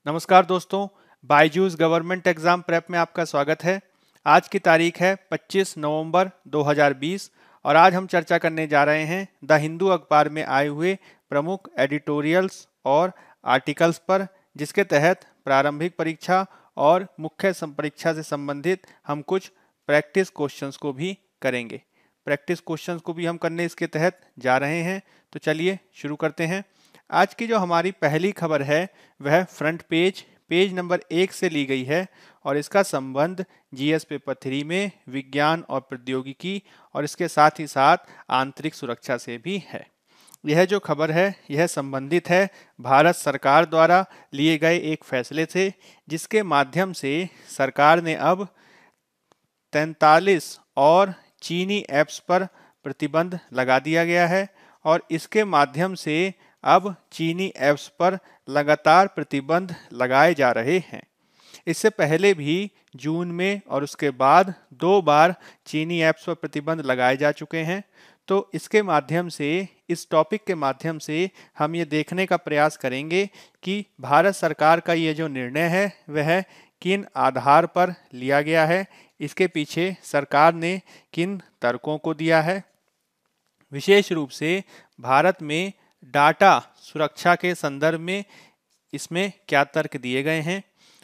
नमस्कार दोस्तों, Byju's government exam prep में आपका स्वागत है। आज की तारीख है 25 नवंबर 2020 और आज हम चर्चा करने जा रहे हैं द हिंदू अखबार में आए हुए प्रमुख एडिटोरियल्स और आर्टिकल्स पर, जिसके तहत प्रारंभिक परीक्षा और मुख्य परीक्षा से संबंधित हम कुछ प्रैक्टिस क्वेश्चंस को भी करेंगे। प्रैक्टिस क्वेश्चंस को भी हम करने इसके तहत जा रहे हैं, तो चलिए शुरू करते हैं। आज की जो हमारी पहली खबर है वह फ्रंट पेज नंबर 1 से ली गई है और इसका संबंध जीएस पेपर 3 में विज्ञान और प्रौद्योगिकी और इसके साथ ही साथ आंतरिक सुरक्षा से भी है। यह जो खबर है यह संबंधित है भारत सरकार द्वारा लिए गए एक फैसले से, जिसके माध्यम से सरकार ने अब 43 और चीनी ऐप्स पर प्रतिबंध लगा दिया गया है और इसके माध्यम से अब चीनी ऐप्स पर लगातार प्रतिबंध लगाए जा रहे हैं। इससे पहले भी जून में और उसके बाद 2 बार चीनी ऐप्स पर प्रतिबंध लगाए जा चुके हैं। तो इसके माध्यम से, इस टॉपिक के माध्यम से हम ये देखने का प्रयास करेंगे कि भारत सरकार का ये जो निर्णय है वह किन आधार पर लिया गया है, इसके पीछे सरकार ने किन तर्कों को दिया है। विशेष रूप से भारत में डाटा सुरक्षा के संदर्भ में इसमें क्या तर्क दिए गए हैं।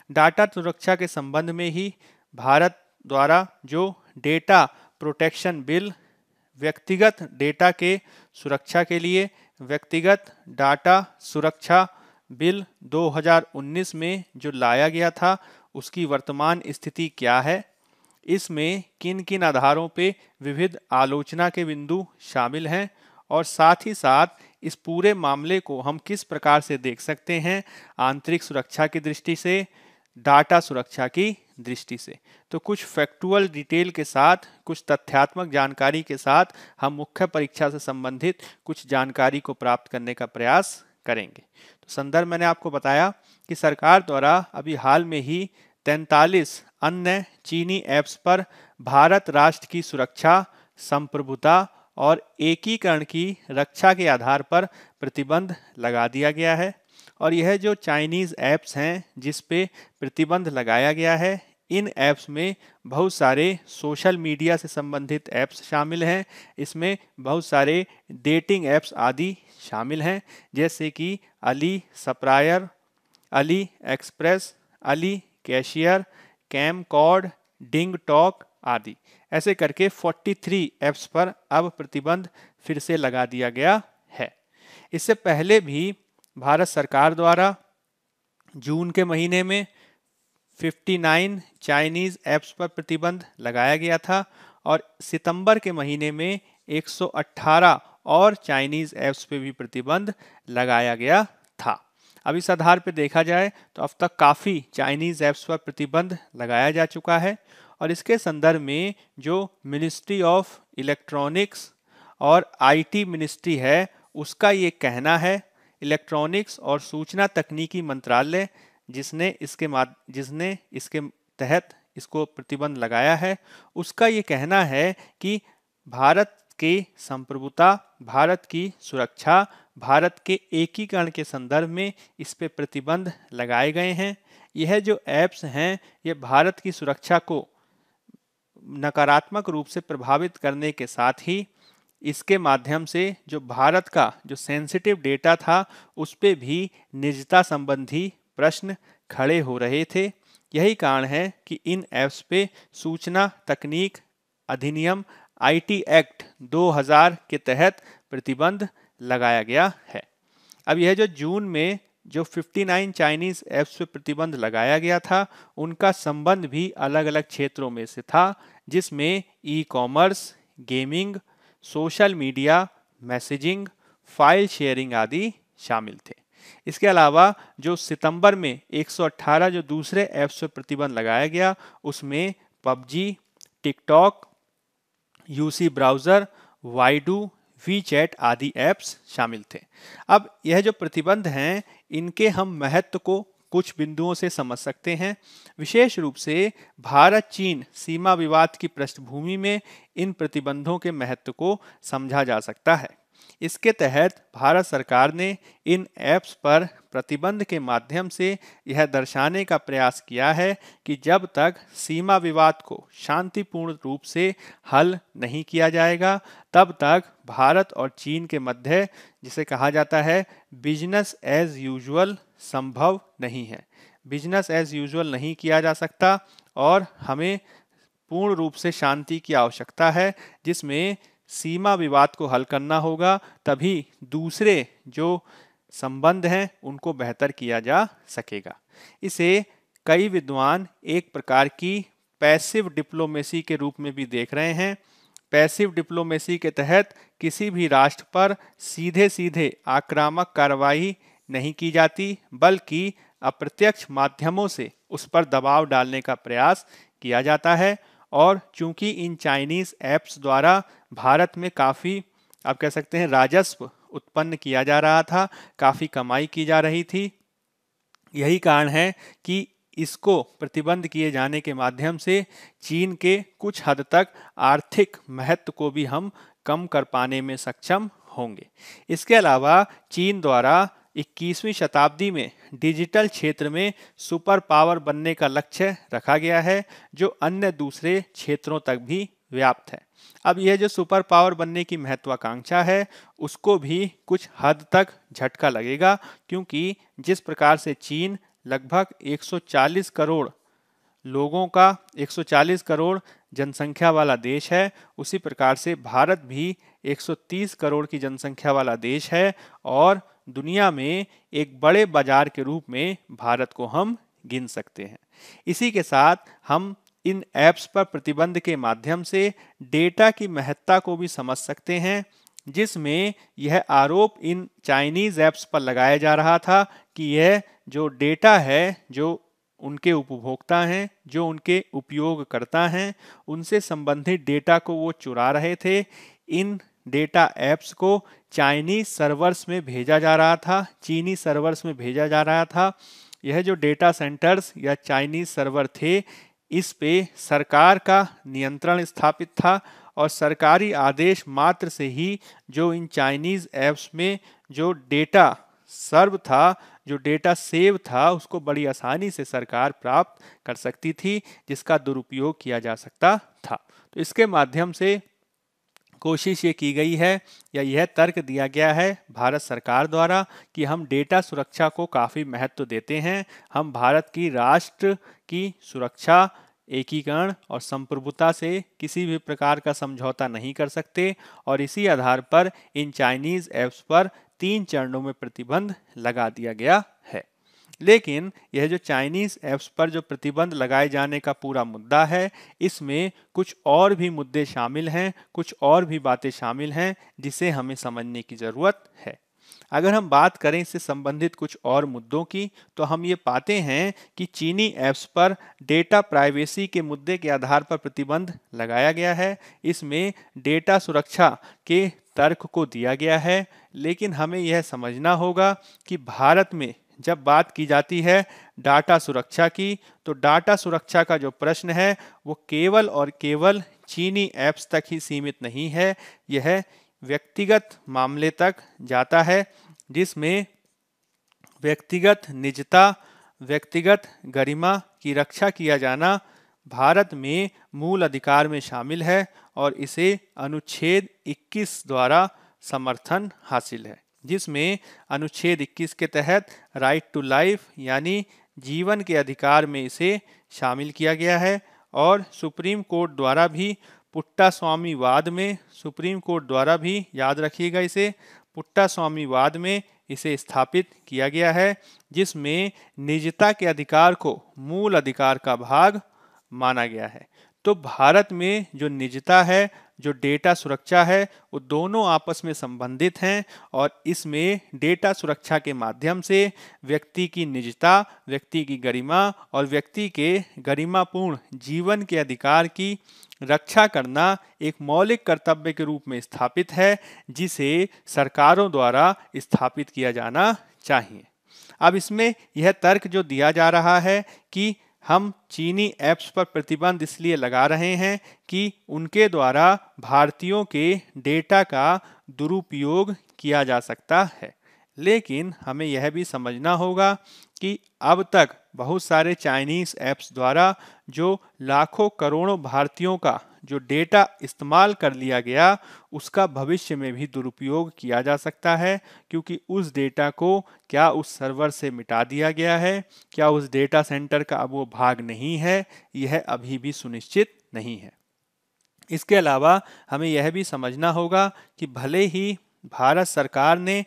डाटा सुरक्षा के संबंध में ही भारत द्वारा जो डेटा प्रोटेक्शन बिल, व्यक्तिगत डेटा के सुरक्षा के लिए व्यक्तिगत डाटा सुरक्षा बिल 2019 में जो लाया गया था, उसकी वर्तमान स्थिति क्या है, इसमें किन किन आधारों पे विविध आलोचना के बिंदु शामिल हैं और साथ ही साथ इस पूरे मामले को हम किस प्रकार से देख सकते हैं आंतरिक सुरक्षा की दृष्टि से, डाटा सुरक्षा की दृष्टि से। तो कुछ फैक्चुअल डिटेल के साथ, कुछ तथ्यात्मक जानकारी के साथ हम मुख्य परीक्षा से संबंधित कुछ जानकारी को प्राप्त करने का प्रयास करेंगे। तो संदर्भ मैंने आपको बताया कि सरकार द्वारा अभी हाल में ही 43 अन्य चीनी ऐप्स पर भारत राष्ट्र की सुरक्षा, संप्रभुता और एकीकरण की रक्षा के आधार पर प्रतिबंध लगा दिया गया है। और यह जो चाइनीज़ ऐप्स हैं जिस पे प्रतिबंध लगाया गया है, इन ऐप्स में बहुत सारे सोशल मीडिया से संबंधित ऐप्स शामिल हैं। इसमें बहुत सारे डेटिंग ऐप्स आदि शामिल हैं, जैसे कि Ali supplier, AliExpress, Ali cashier, Camcord, DingTalk आदि। ऐसे करके 43 ऐप्स पर अब प्रतिबंध फिर से लगा दिया गया है। इससे पहले भी भारत सरकार द्वारा जून के महीने में 59 चाइनीज़ ऐप्स पर प्रतिबंध लगाया गया था और सितंबर के महीने में 118 और चाइनीज़ ऐप्स पे भी प्रतिबंध लगाया गया था। अब इस आधार पर देखा जाए तो अब तक काफ़ी चाइनीज़ ऐप्स पर प्रतिबंध लगाया जा चुका है और इसके संदर्भ में जो मिनिस्ट्री ऑफ इलेक्ट्रॉनिक्स और आईटी मिनिस्ट्री है, उसका ये कहना है, इलेक्ट्रॉनिक्स और सूचना तकनीकी मंत्रालय जिसने इसके तहत इसको प्रतिबंध लगाया है, उसका ये कहना है कि भारत की संप्रभुता, भारत की सुरक्षा, भारत के एकीकरण के संदर्भ में इस पे प्रतिबंध लगाए गए हैं। यह जो ऐप्स हैं ये भारत की सुरक्षा को नकारात्मक रूप से प्रभावित करने के साथ ही इसके माध्यम से जो भारत का जो सेंसिटिव डेटा था उस पे भी निजता संबंधी प्रश्न खड़े हो रहे थे। यही कारण है कि इन ऐप्स पे सूचना तकनीक अधिनियम आईटी एक्ट 2000 के तहत प्रतिबंध लगाया गया है। अब यह जो जून में जो 59 चाइनीज़ ऐप्स पे प्रतिबंध लगाया गया था, उनका संबंध भी अलग अलग क्षेत्रों में से था, जिसमें e commerce, gaming, social media, messaging, file sharing आदि शामिल थे। इसके अलावा जो सितंबर में 118 जो दूसरे ऐप्स पर प्रतिबंध लगाया गया, उसमें PUBG, TikTok, UC browser, Baidu, WeChat आदि ऐप्स शामिल थे। अब यह जो प्रतिबंध हैं, इनके हम महत्व को कुछ बिंदुओं से समझ सकते हैं। विशेष रूप से भारत चीन सीमा विवाद की पृष्ठभूमि में इन प्रतिबंधों के महत्व को समझा जा सकता है। इसके तहत भारत सरकार ने इन ऐप्स पर प्रतिबंध के माध्यम से यह दर्शाने का प्रयास किया है कि जब तक सीमा विवाद को शांतिपूर्ण रूप से हल नहीं किया जाएगा तब तक भारत और चीन के मध्य जिसे कहा जाता है बिजनेस एज यूजुअल संभव नहीं है। बिजनेस एज यूजुअल नहीं किया जा सकता और हमें पूर्ण रूप से शांति की आवश्यकता है, जिसमें सीमा विवाद को हल करना होगा, तभी दूसरे जो संबंध हैं उनको बेहतर किया जा सकेगा। इसे कई विद्वान एक प्रकार की पैसिव डिप्लोमेसी के रूप में भी देख रहे हैं। पैसिव डिप्लोमेसी के तहत किसी भी राष्ट्र पर सीधे सीधे आक्रामक कार्रवाई नहीं की जाती, बल्कि अप्रत्यक्ष माध्यमों से उस पर दबाव डालने का प्रयास किया जाता है। और चूंकि इन चाइनीज ऐप्स द्वारा भारत में काफ़ी आप कह सकते हैं राजस्व उत्पन्न किया जा रहा था, काफ़ी कमाई की जा रही थी, यही कारण है कि इसको प्रतिबंध किए जाने के माध्यम से चीन के कुछ हद तक आर्थिक महत्व को भी हम कम कर पाने में सक्षम होंगे। इसके अलावा चीन द्वारा 21वीं शताब्दी में डिजिटल क्षेत्र में सुपर पावर बनने का लक्ष्य रखा गया है, जो अन्य दूसरे क्षेत्रों तक भी व्याप्त है। अब यह जो सुपर पावर बनने की महत्वाकांक्षा है उसको भी कुछ हद तक झटका लगेगा, क्योंकि जिस प्रकार से चीन लगभग 140 करोड़ लोगों का 140 करोड़ जनसंख्या वाला देश है, उसी प्रकार से भारत भी 130 करोड़ की जनसंख्या वाला देश है और दुनिया में एक बड़े बाजार के रूप में भारत को हम गिन सकते हैं। इसी के साथ हम इन ऐप्स पर प्रतिबंध के माध्यम से डेटा की महत्ता को भी समझ सकते हैं, जिसमें यह आरोप इन चाइनीज ऐप्स पर लगाया जा रहा था कि यह जो डेटा है, जो उनके उपभोक्ता हैं, जो उनके उपयोगकर्ता हैं, उनसे संबंधित डेटा को वो चुरा रहे थे। इन डेटा ऐप्स को चाइनीज सर्वर्स में भेजा जा रहा था, चीनी सर्वर्स में भेजा जा रहा था। यह जो डेटा सेंटर्स या चाइनीज सर्वर थे, इस पे सरकार का नियंत्रण स्थापित था और सरकारी आदेश मात्र से ही जो इन चाइनीज ऐप्स में जो डेटा सर्व था, जो डेटा सेव था, उसको बड़ी आसानी से सरकार प्राप्त कर सकती थी, जिसका दुरुपयोग किया जा सकता था। तो इसके माध्यम से कोशिश ये की गई है या यह तर्क दिया गया है भारत सरकार द्वारा कि हम डेटा सुरक्षा को काफ़ी महत्व देते हैं, हम भारत की राष्ट्र की सुरक्षा, एकीकरण और संप्रभुता से किसी भी प्रकार का समझौता नहीं कर सकते और इसी आधार पर इन चाइनीज ऐप्स पर 3 चरणों में प्रतिबंध लगा दिया गया है। लेकिन यह जो चाइनीज ऐप्स पर जो प्रतिबंध लगाए जाने का पूरा मुद्दा है, इसमें कुछ और भी मुद्दे शामिल हैं, कुछ और भी बातें शामिल हैं जिसे हमें समझने की ज़रूरत है। अगर हम बात करें इससे संबंधित कुछ और मुद्दों की, तो हम ये पाते हैं कि चीनी ऐप्स पर डेटा प्राइवेसी के मुद्दे के आधार पर प्रतिबंध लगाया गया है। इसमें डेटा सुरक्षा के तर्क को दिया गया है, लेकिन हमें यह समझना होगा कि भारत में जब बात की जाती है डाटा सुरक्षा की, तो डाटा सुरक्षा का जो प्रश्न है वो केवल और केवल चीनी ऐप्स तक ही सीमित नहीं है, यह व्यक्तिगत मामले तक जाता है, जिसमें व्यक्तिगत निजता, व्यक्तिगत गरिमा की रक्षा किया जाना भारत में मूल अधिकार में शामिल है और इसे अनुच्छेद 21 द्वारा समर्थन हासिल है, जिसमें अनुच्छेद 21 के तहत राइट टू लाइफ यानी जीवन के अधिकार में इसे शामिल किया गया है। और सुप्रीम कोर्ट द्वारा भी पुट्टास्वामीवाद में, सुप्रीम कोर्ट द्वारा भी याद रखिएगा इसे, पुट्टास्वामीवाद में इसे स्थापित किया गया है, जिसमें निजता के अधिकार को मूल अधिकार का भाग माना गया है। तो भारत में जो निजता है, जो डेटा सुरक्षा है, वो दोनों आपस में संबंधित हैं और इसमें डेटा सुरक्षा के माध्यम से व्यक्ति की निजता, व्यक्ति की गरिमा और व्यक्ति के गरिमापूर्ण जीवन के अधिकार की रक्षा करना एक मौलिक कर्तव्य के रूप में स्थापित है, जिसे सरकारों द्वारा स्थापित किया जाना चाहिए। अब इसमें यह तर्क जो दिया जा रहा है कि हम चीनी ऐप्स पर प्रतिबंध इसलिए लगा रहे हैं कि उनके द्वारा भारतीयों के डेटा का दुरुपयोग किया जा सकता है, लेकिन हमें यह भी समझना होगा कि अब तक बहुत सारे चाइनीज ऐप्स द्वारा जो लाखों करोड़ों भारतीयों का जो डेटा इस्तेमाल कर लिया गया, उसका भविष्य में भी दुरुपयोग किया जा सकता है, क्योंकि उस डेटा को क्या उस सर्वर से मिटा दिया गया है, क्या उस डेटा सेंटर का अब वो भाग नहीं है, यह अभी भी सुनिश्चित नहीं है। इसके अलावा हमें यह भी समझना होगा कि भले ही भारत सरकार ने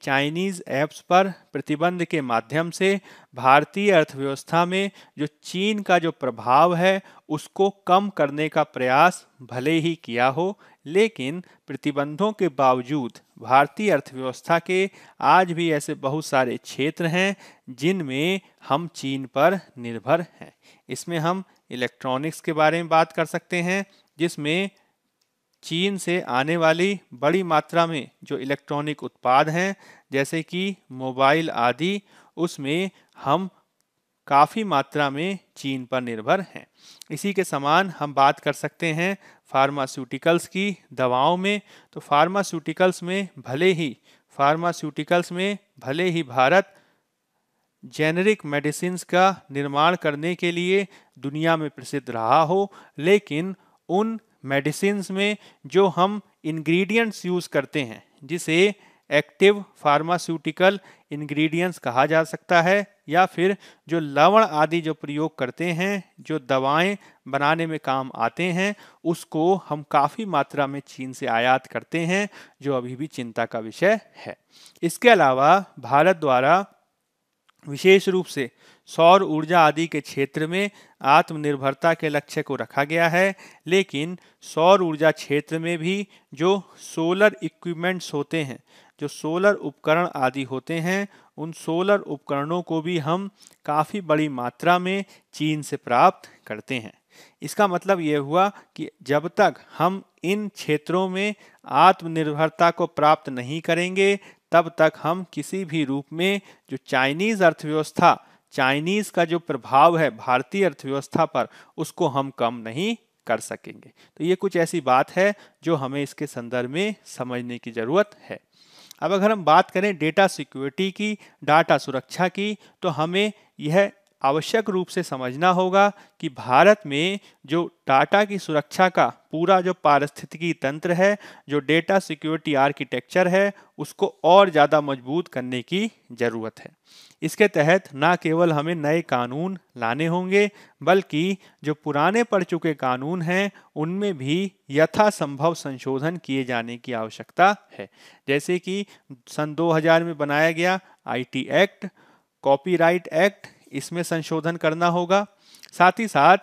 चाइनीज ऐप्स पर प्रतिबंध के माध्यम से भारतीय अर्थव्यवस्था में जो चीन का जो प्रभाव है उसको कम करने का प्रयास भले ही किया हो, लेकिन प्रतिबंधों के बावजूद भारतीय अर्थव्यवस्था के आज भी ऐसे बहुत सारे क्षेत्र हैं जिनमें हम चीन पर निर्भर हैं। इसमें हम इलेक्ट्रॉनिक्स के बारे में बात कर सकते हैं, जिसमें चीन से आने वाली बड़ी मात्रा में जो इलेक्ट्रॉनिक उत्पाद हैं जैसे कि मोबाइल आदि, उसमें हम काफ़ी मात्रा में चीन पर निर्भर हैं। इसी के समान हम बात कर सकते हैं फार्मास्यूटिकल्स की, दवाओं में। तो फार्मास्यूटिकल्स में भले ही भारत जेनेरिक मेडिसिन्स का निर्माण करने के लिए दुनिया में प्रसिद्ध रहा हो, लेकिन उन मेडिसिन्स में जो हम इंग्रेडिएंट्स यूज़ करते हैं, जिसे एक्टिव फार्मास्यूटिकल इंग्रेडिएंट्स कहा जा सकता है, या फिर जो लवण आदि जो प्रयोग करते हैं, जो दवाएं बनाने में काम आते हैं, उसको हम काफ़ी मात्रा में चीन से आयात करते हैं, जो अभी भी चिंता का विषय है। इसके अलावा भारत द्वारा विशेष रूप से सौर ऊर्जा आदि के क्षेत्र में आत्मनिर्भरता के लक्ष्य को रखा गया है, लेकिन सौर ऊर्जा क्षेत्र में भी जो सोलर इक्विपमेंट्स होते हैं, जो सोलर उपकरण आदि होते हैं, उन सोलर उपकरणों को भी हम काफ़ी बड़ी मात्रा में चीन से प्राप्त करते हैं। इसका मतलब ये हुआ कि जब तक हम इन क्षेत्रों में आत्मनिर्भरता को प्राप्त नहीं करेंगे, तब तक हम किसी भी रूप में जो चाइनीज़ अर्थव्यवस्था, चाइनीज़ का जो प्रभाव है भारतीय अर्थव्यवस्था पर, उसको हम कम नहीं कर सकेंगे। तो ये कुछ ऐसी बात है जो हमें इसके संदर्भ में समझने की ज़रूरत है। अब अगर हम बात करें डेटा सिक्योरिटी की, डाटा सुरक्षा की, तो हमें यह आवश्यक रूप से समझना होगा कि भारत में जो डाटा की सुरक्षा का पूरा जो पारिस्थितिकी तंत्र है, जो डेटा सिक्योरिटी आर्किटेक्चर है, उसको और ज़्यादा मजबूत करने की ज़रूरत है। इसके तहत न केवल हमें नए कानून लाने होंगे, बल्कि जो पुराने पड़ चुके कानून हैं उनमें भी यथासंभव संशोधन किए जाने की आवश्यकता है। जैसे कि सन 2000 में बनाया गया आईटी एक्ट, कॉपीराइट एक्ट, इसमें संशोधन करना होगा। साथ ही साथ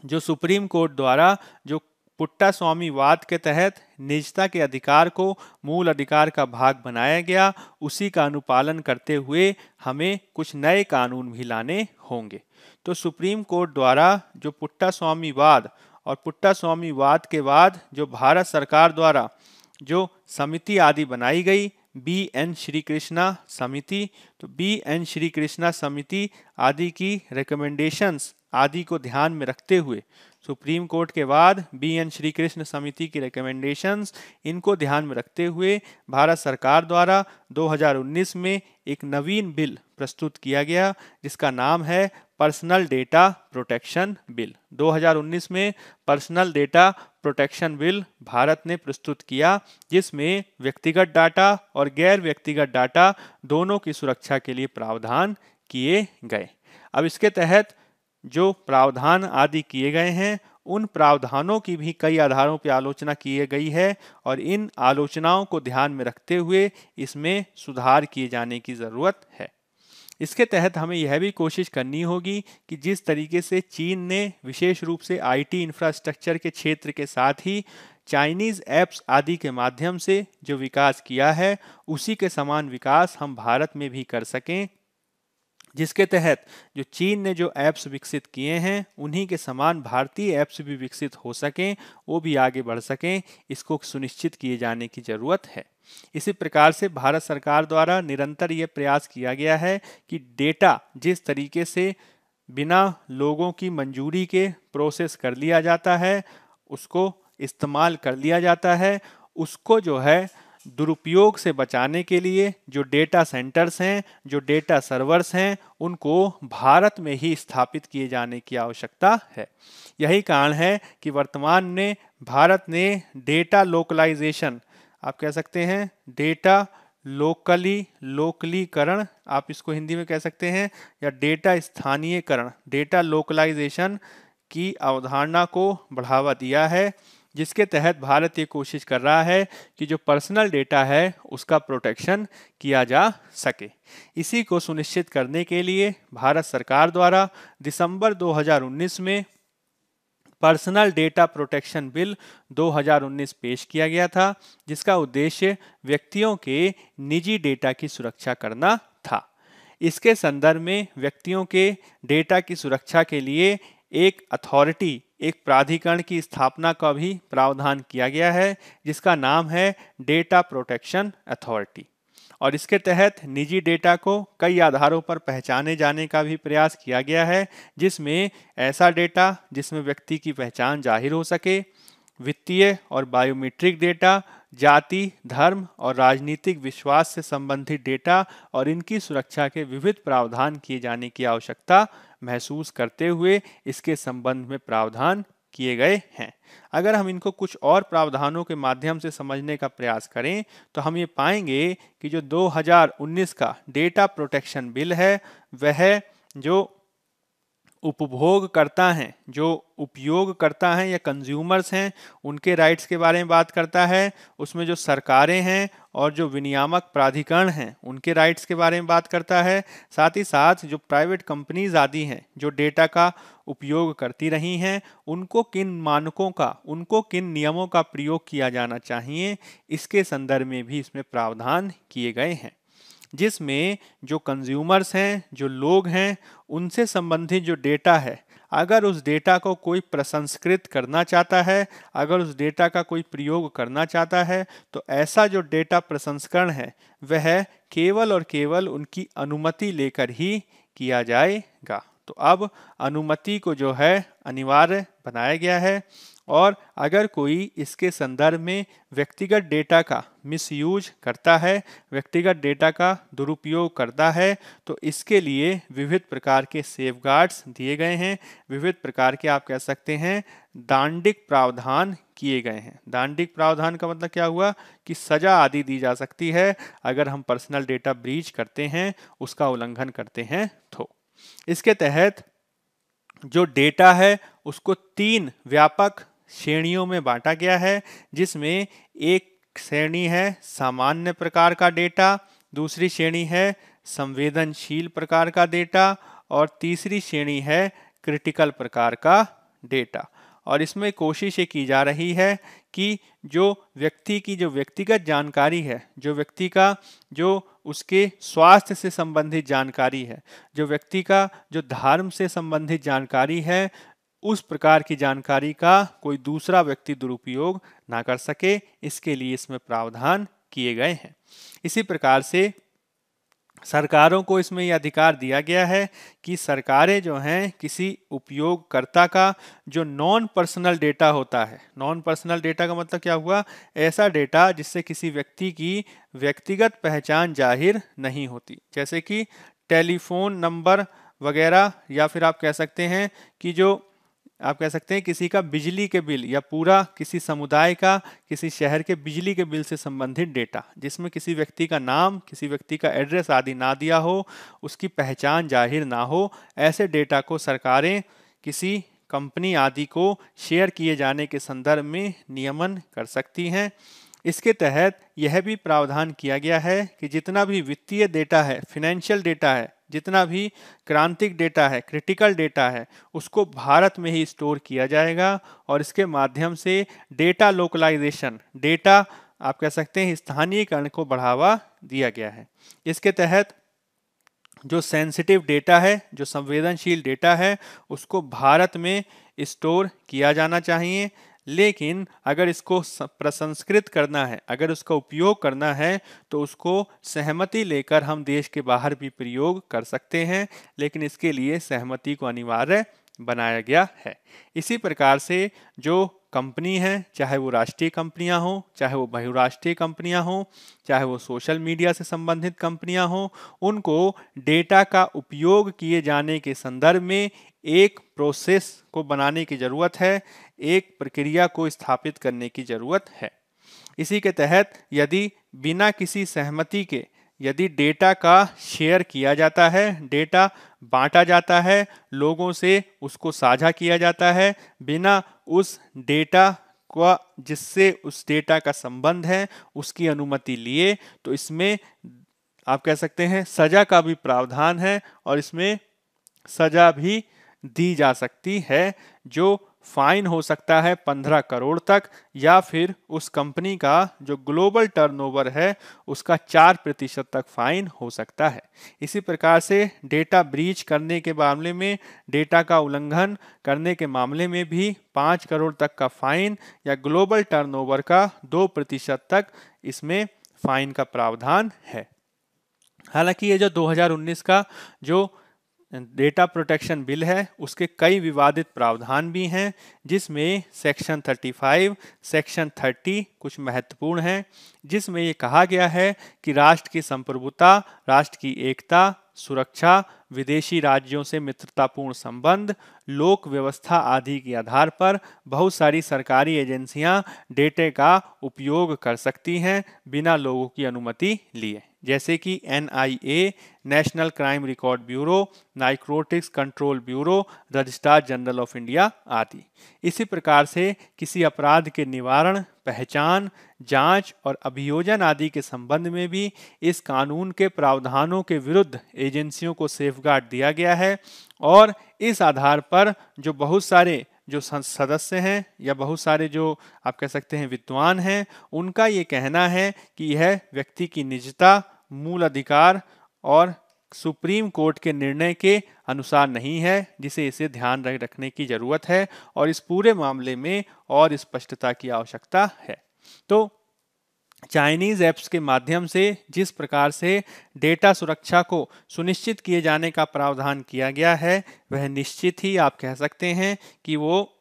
जो सुप्रीम कोर्ट द्वारा जो पुट्टा स्वामीवाद के तहत निजता के अधिकार को मूल अधिकार का भाग बनाया गया, उसी का अनुपालन करते हुए हमें कुछ नए कानून भी लाने होंगे। तो सुप्रीम कोर्ट द्वारा जो पुट्टा स्वामीवाद और पुट्टा स्वामीवाद के बाद जो भारत सरकार द्वारा जो समिति आदि बनाई गई, बी.एन. श्री कृष्णा समिति, तो बी.एन. श्री कृष्णा समिति आदि की रिकमेंडेशंस आदि को ध्यान में रखते हुए, सुप्रीम कोर्ट के बाद बी.एन. श्री कृष्ण समिति की रिकमेंडेशंस, इनको ध्यान में रखते हुए भारत सरकार द्वारा 2019 में एक नवीन बिल प्रस्तुत किया गया, जिसका नाम है पर्सनल डेटा प्रोटेक्शन बिल। 2019 में personal data protection bill Bharat ने प्रस्तुत किया, जिसमें व्यक्तिगत डाटा और गैर व्यक्तिगत डाटा दोनों की सुरक्षा के लिए प्रावधान किए गए। अब इसके तहत जो प्रावधान आदि किए गए हैं, उन प्रावधानों की भी कई आधारों पर आलोचना की गई है, और इन आलोचनाओं को ध्यान में रखते हुए इसमें सुधार किए जाने की ज़रूरत है। इसके तहत हमें यह भी कोशिश करनी होगी कि जिस तरीके से चीन ने विशेष रूप से आईटी इंफ्रास्ट्रक्चर के क्षेत्र के साथ ही चाइनीज़ ऐप्स आदि के माध्यम से जो विकास किया है, उसी के समान विकास हम भारत में भी कर सकें, जिसके तहत जो चीन ने जो ऐप्स विकसित किए हैं, उन्हीं के समान भारतीय ऐप्स भी विकसित हो सकें, वो भी आगे बढ़ सकें, इसको सुनिश्चित किए जाने की ज़रूरत है। इसी प्रकार से भारत सरकार द्वारा निरंतर ये प्रयास किया गया है कि डेटा जिस तरीके से बिना लोगों की मंजूरी के प्रोसेस कर लिया जाता है, उसको इस्तेमाल कर लिया जाता है, उसको जो है दुरुपयोग से बचाने के लिए जो डेटा सेंटर्स हैं, जो डेटा सर्वर्स हैं, उनको भारत में ही स्थापित किए जाने की आवश्यकता है। यही कारण है कि वर्तमान में भारत ने डेटा लोकलाइजेशन, आप कह सकते हैं डेटा लोकलीकरण, आप इसको हिंदी में कह सकते हैं, या डेटा स्थानीयकरण, डेटा लोकलाइजेशन की अवधारणा को बढ़ावा दिया है, जिसके तहत भारत ये कोशिश कर रहा है कि जो पर्सनल डेटा है उसका प्रोटेक्शन किया जा सके। इसी को सुनिश्चित करने के लिए भारत सरकार द्वारा दिसंबर 2019 में पर्सनल डेटा प्रोटेक्शन बिल 2019 पेश किया गया था, जिसका उद्देश्य व्यक्तियों के निजी डेटा की सुरक्षा करना था। इसके संदर्भ में व्यक्तियों के डेटा की सुरक्षा के लिए एक अथॉरिटी, एक प्राधिकरण की स्थापना का भी प्रावधान किया गया है, जिसका नाम है डेटा प्रोटेक्शन अथॉरिटी। और इसके तहत निजी डेटा को कई आधारों पर पहचाने जाने का भी प्रयास किया गया है, जिसमें ऐसा डेटा जिसमें व्यक्ति की पहचान जाहिर हो सके, वित्तीय और बायोमेट्रिक डेटा, जाति, धर्म और राजनीतिक विश्वास से संबंधित डेटा और इनकी सुरक्षा के विविध प्रावधान किए जाने की आवश्यकता महसूस करते हुए इसके संबंध में प्रावधान किए गए हैं। अगर हम इनको कुछ और प्रावधानों के माध्यम से समझने का प्रयास करें तो हम ये पाएंगे कि जो 2019 का डेटा प्रोटेक्शन बिल है, वह जो उपभोगकर्ता हैं, जो उपयोगकर्ता हैं या कंज्यूमर्स हैं, उनके राइट्स के बारे में बात करता है। उसमें जो सरकारें हैं और जो विनियामक प्राधिकरण हैं, उनके राइट्स के बारे में बात करता है। साथ ही साथ जो प्राइवेट कंपनीज आदि हैं जो डेटा का उपयोग करती रही हैं, उनको किन मानकों का, उनको किन नियमों का प्रयोग किया जाना चाहिए, इसके संदर्भ में भी इसमें प्रावधान किए गए हैं। जिसमें जो कंज्यूमर्स हैं, जो लोग हैं, उनसे संबंधित जो डेटा है, अगर उस डेटा को कोई प्रसंस्कृत करना चाहता है, अगर उस डेटा का कोई प्रयोग करना चाहता है, तो ऐसा जो डेटा प्रसंस्करण है वह केवल और केवल उनकी अनुमति लेकर ही किया जाएगा। तो अब अनुमति को जो है अनिवार्य बनाया गया है, और अगर कोई इसके संदर्भ में व्यक्तिगत डेटा का मिसयूज करता है, व्यक्तिगत डेटा का दुरुपयोग करता है, तो इसके लिए विविध प्रकार के सेफगार्ड्स दिए गए हैं, विविध प्रकार के आप कह सकते हैं दांडिक प्रावधान किए गए हैं। दांडिक प्रावधान का मतलब क्या हुआ कि सजा आदि दी जा सकती है अगर हम पर्सनल डेटा ब्रीच करते हैं, उसका उल्लंघन करते हैं तो। इसके तहत जो डेटा है उसको 3 व्यापक श्रेणियों में बांटा गया है, जिसमें एक श्रेणी है सामान्य प्रकार का डेटा, दूसरी श्रेणी है संवेदनशील प्रकार का डेटा, और तीसरी श्रेणी है क्रिटिकल प्रकार का डेटा। और इसमें कोशिश ये की जा रही है कि जो व्यक्ति की जो व्यक्तिगत जानकारी है, जो व्यक्ति का जो उसके स्वास्थ्य से संबंधित जानकारी है, जो व्यक्ति का जो धर्म से संबंधित जानकारी है, उस प्रकार की जानकारी का कोई दूसरा व्यक्ति दुरुपयोग ना कर सके, इसके लिए इसमें प्रावधान किए गए हैं। इसी प्रकार से सरकारों को इसमें यह अधिकार दिया गया है कि सरकारें जो हैं किसी उपयोगकर्ता का जो नॉन पर्सनल डेटा होता है, नॉन पर्सनल डेटा का मतलब क्या हुआ, ऐसा डेटा जिससे किसी व्यक्ति की व्यक्तिगत पहचान जाहिर नहीं होती, जैसे कि टेलीफोन नंबर वगैरह, या फिर आप कह सकते हैं कि जो आप कह सकते हैं किसी का बिजली के बिल, या पूरा किसी समुदाय का, किसी शहर के बिजली के बिल से संबंधित डेटा, जिसमें किसी व्यक्ति का नाम, किसी व्यक्ति का एड्रेस आदि ना दिया हो, उसकी पहचान जाहिर ना हो, ऐसे डेटा को सरकारें किसी कंपनी आदि को शेयर किए जाने के संदर्भ में नियमन कर सकती हैं। इसके तहत यह भी प्रावधान किया गया है कि जितना भी वित्तीय डेटा है, फाइनेंशियल डेटा है, जितना भी क्रांतिक डेटा है, क्रिटिकल डेटा है, उसको भारत में ही स्टोर किया जाएगा, और इसके माध्यम से डेटा लोकलाइजेशन, डेटा आप कह सकते हैं स्थानीयकरण को बढ़ावा दिया गया है। इसके तहत जो सेंसिटिव डेटा है, जो संवेदनशील डेटा है, उसको भारत में स्टोर किया जाना चाहिए, लेकिन अगर इसको प्रसंस्कृत करना है, अगर उसका उपयोग करना है, तो उसको सहमति लेकर हम देश के बाहर भी प्रयोग कर सकते हैं, लेकिन इसके लिए सहमति को अनिवार्य बनाया गया है। इसी प्रकार से जो कंपनी है, चाहे वो राष्ट्रीय कंपनियां हो, चाहे वो बहुराष्ट्रीय कंपनियां हो, चाहे वो सोशल मीडिया से संबंधित कंपनियां हो, उनको डेटा का उपयोग किए जाने के संदर्भ में एक प्रोसेस को बनाने की ज़रूरत है, एक प्रक्रिया को स्थापित करने की ज़रूरत है। इसी के तहत यदि बिना किसी सहमति के यदि डेटा का शेयर किया जाता है, डेटा बांटा जाता है, लोगों से उसको साझा किया जाता है, बिना उस डेटा को जिससे उस डेटा का संबंध है उसकी अनुमति लिए, तो इसमें आप कह सकते हैं सजा का भी प्रावधान है और इसमें सजा भी दी जा सकती है, जो फाइन हो सकता है 15 करोड़ तक, या फिर उस कंपनी का जो ग्लोबल टर्नओवर है उसका 4% तक फाइन हो सकता है। इसी प्रकार से डेटा ब्रीच करने के मामले में, डेटा का उल्लंघन करने के मामले में भी 5 करोड़ तक का फाइन या ग्लोबल टर्नओवर का 2% तक इसमें फाइन का प्रावधान है। हालांकि ये जो 2019 का जो डेटा प्रोटेक्शन बिल है उसके कई विवादित प्रावधान भी हैं, जिसमें सेक्शन 35, सेक्शन 30 कुछ महत्वपूर्ण हैं, जिसमें ये कहा गया है कि राष्ट्र की संप्रभुता, राष्ट्र की एकता, सुरक्षा, विदेशी राज्यों से मित्रतापूर्ण संबंध, लोक व्यवस्था आदि के आधार पर बहुत सारी सरकारी एजेंसियां डेटा का उपयोग कर सकती हैं बिना लोगों की अनुमति लिए, जैसे कि NIA, national crime record bureau, narcotics control bureau, registrar general of India आदि। इसी प्रकार से किसी अपराध के निवारण, पहचान, जांच और अभियोजन आदि के संबंध में भी इस कानून के प्रावधानों के विरुद्ध एजेंसियों को सेफगार्ड दिया गया है, और इस आधार पर जो बहुत सारे जो सदस्य हैं या बहुत सारे जो आप कह सकते हैं विद्वान हैं, उनका ये कहना है कि यह व्यक्ति की निजता, मूल अधिकार और सुप्रीम कोर्ट के निर्णय के अनुसार नहीं है, जिसे इसे ध्यान रखने की जरूरत है और इस पूरे मामले में और स्पष्टता की आवश्यकता है। तो चाइनीज ऐप्स के माध्यम से जिस प्रकार से डेटा सुरक्षा को सुनिश्चित किए जाने का प्रावधान किया गया है, वह निश्चित ही आप कह सकते हैं कि वो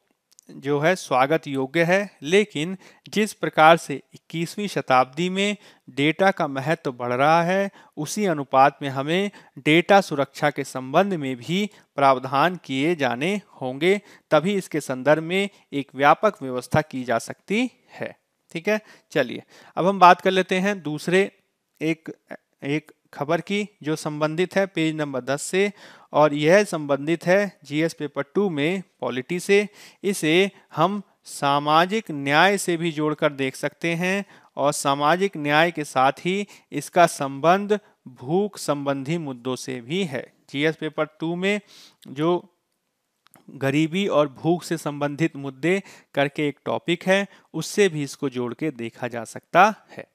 जो है स्वागत योग्य है। लेकिन जिस प्रकार से 21वीं शताब्दी में डेटा का महत्व बढ़ रहा है, उसी अनुपात में हमें डेटा सुरक्षा के संबंध में भी प्रावधान किए जाने होंगे, तभी इसके संदर्भ में एक व्यापक व्यवस्था की जा सकती है। ठीक है, चलिए अब हम बात कर लेते हैं दूसरे एक खबर की जो संबंधित है पेज नंबर 10 से, और यह संबंधित है GS पेपर 2 में पॉलिटी से। इसे हम सामाजिक न्याय से भी जोड़कर देख सकते हैं, और सामाजिक न्याय के साथ ही इसका संबंध भूख संबंधी मुद्दों से भी है। GS पेपर 2 में जो गरीबी और भूख से संबंधित मुद्दे करके एक टॉपिक है, उससे भी इसको जोड़ के देखा जा सकता है।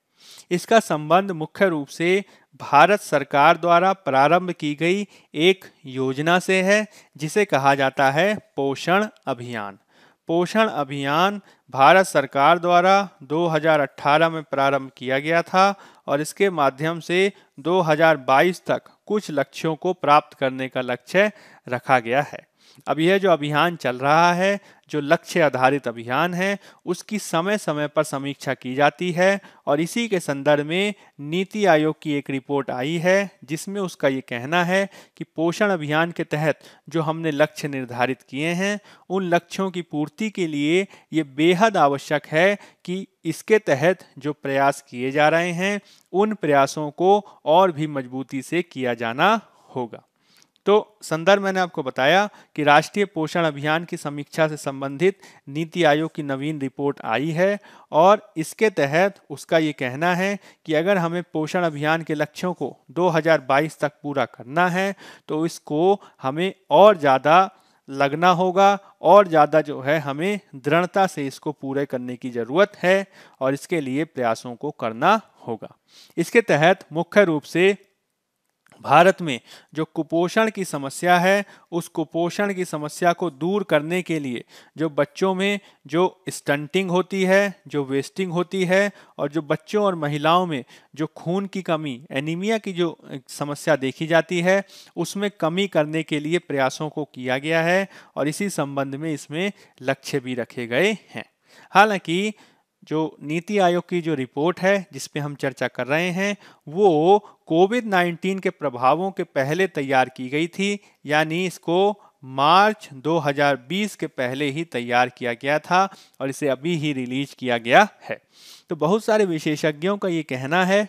इसका संबंध मुख्य रूप से भारत सरकार द्वारा प्रारंभ की गई एक योजना से है, जिसे कहा जाता है पोषण अभियान। पोषण अभियान भारत सरकार द्वारा 2018 में प्रारंभ किया गया था, और इसके माध्यम से 2022 तक कुछ लक्ष्यों को प्राप्त करने का लक्ष्य रखा गया है। अब यह जो अभियान चल रहा है, जो लक्ष्य आधारित अभियान है, उसकी समय समय पर समीक्षा की जाती है, और इसी के संदर्भ में नीति आयोग की एक रिपोर्ट आई है, जिसमें उसका ये कहना है कि पोषण अभियान के तहत जो हमने लक्ष्य निर्धारित किए हैं, उन लक्ष्यों की पूर्ति के लिए ये बेहद आवश्यक है कि इसके तहत जो प्रयास किए जा रहे हैं, उन प्रयासों को और भी मजबूती से किया जाना होगा। तो संदर्भ मैंने आपको बताया कि राष्ट्रीय पोषण अभियान की समीक्षा से संबंधित नीति आयोग की नवीन रिपोर्ट आई है, और इसके तहत उसका ये कहना है कि अगर हमें पोषण अभियान के लक्ष्यों को 2022 तक पूरा करना है, तो इसको हमें और ज़्यादा लगना होगा, और ज़्यादा जो है हमें दृढ़ता से इसको पूरे करने की ज़रूरत है, और इसके लिए प्रयासों को करना होगा। इसके तहत मुख्य रूप से भारत में जो कुपोषण की समस्या है, उस कुपोषण की समस्या को दूर करने के लिए जो बच्चों में जो स्टंटिंग होती है, जो वेस्टिंग होती है, और जो बच्चों और महिलाओं में जो खून की कमी, एनीमिया की जो समस्या देखी जाती है, उसमें कमी करने के लिए प्रयासों को किया गया है और इसी संबंध में इसमें लक्ष्य भी रखे गए हैं। हालांकि जो नीति आयोग की जो रिपोर्ट है जिस पे हम चर्चा कर रहे हैं, वो कोविड-19 के प्रभावों के पहले तैयार की गई थी, यानी इसको मार्च 2020 के पहले ही तैयार किया गया था और इसे अभी ही रिलीज किया गया है। तो बहुत सारे विशेषज्ञों का ये कहना है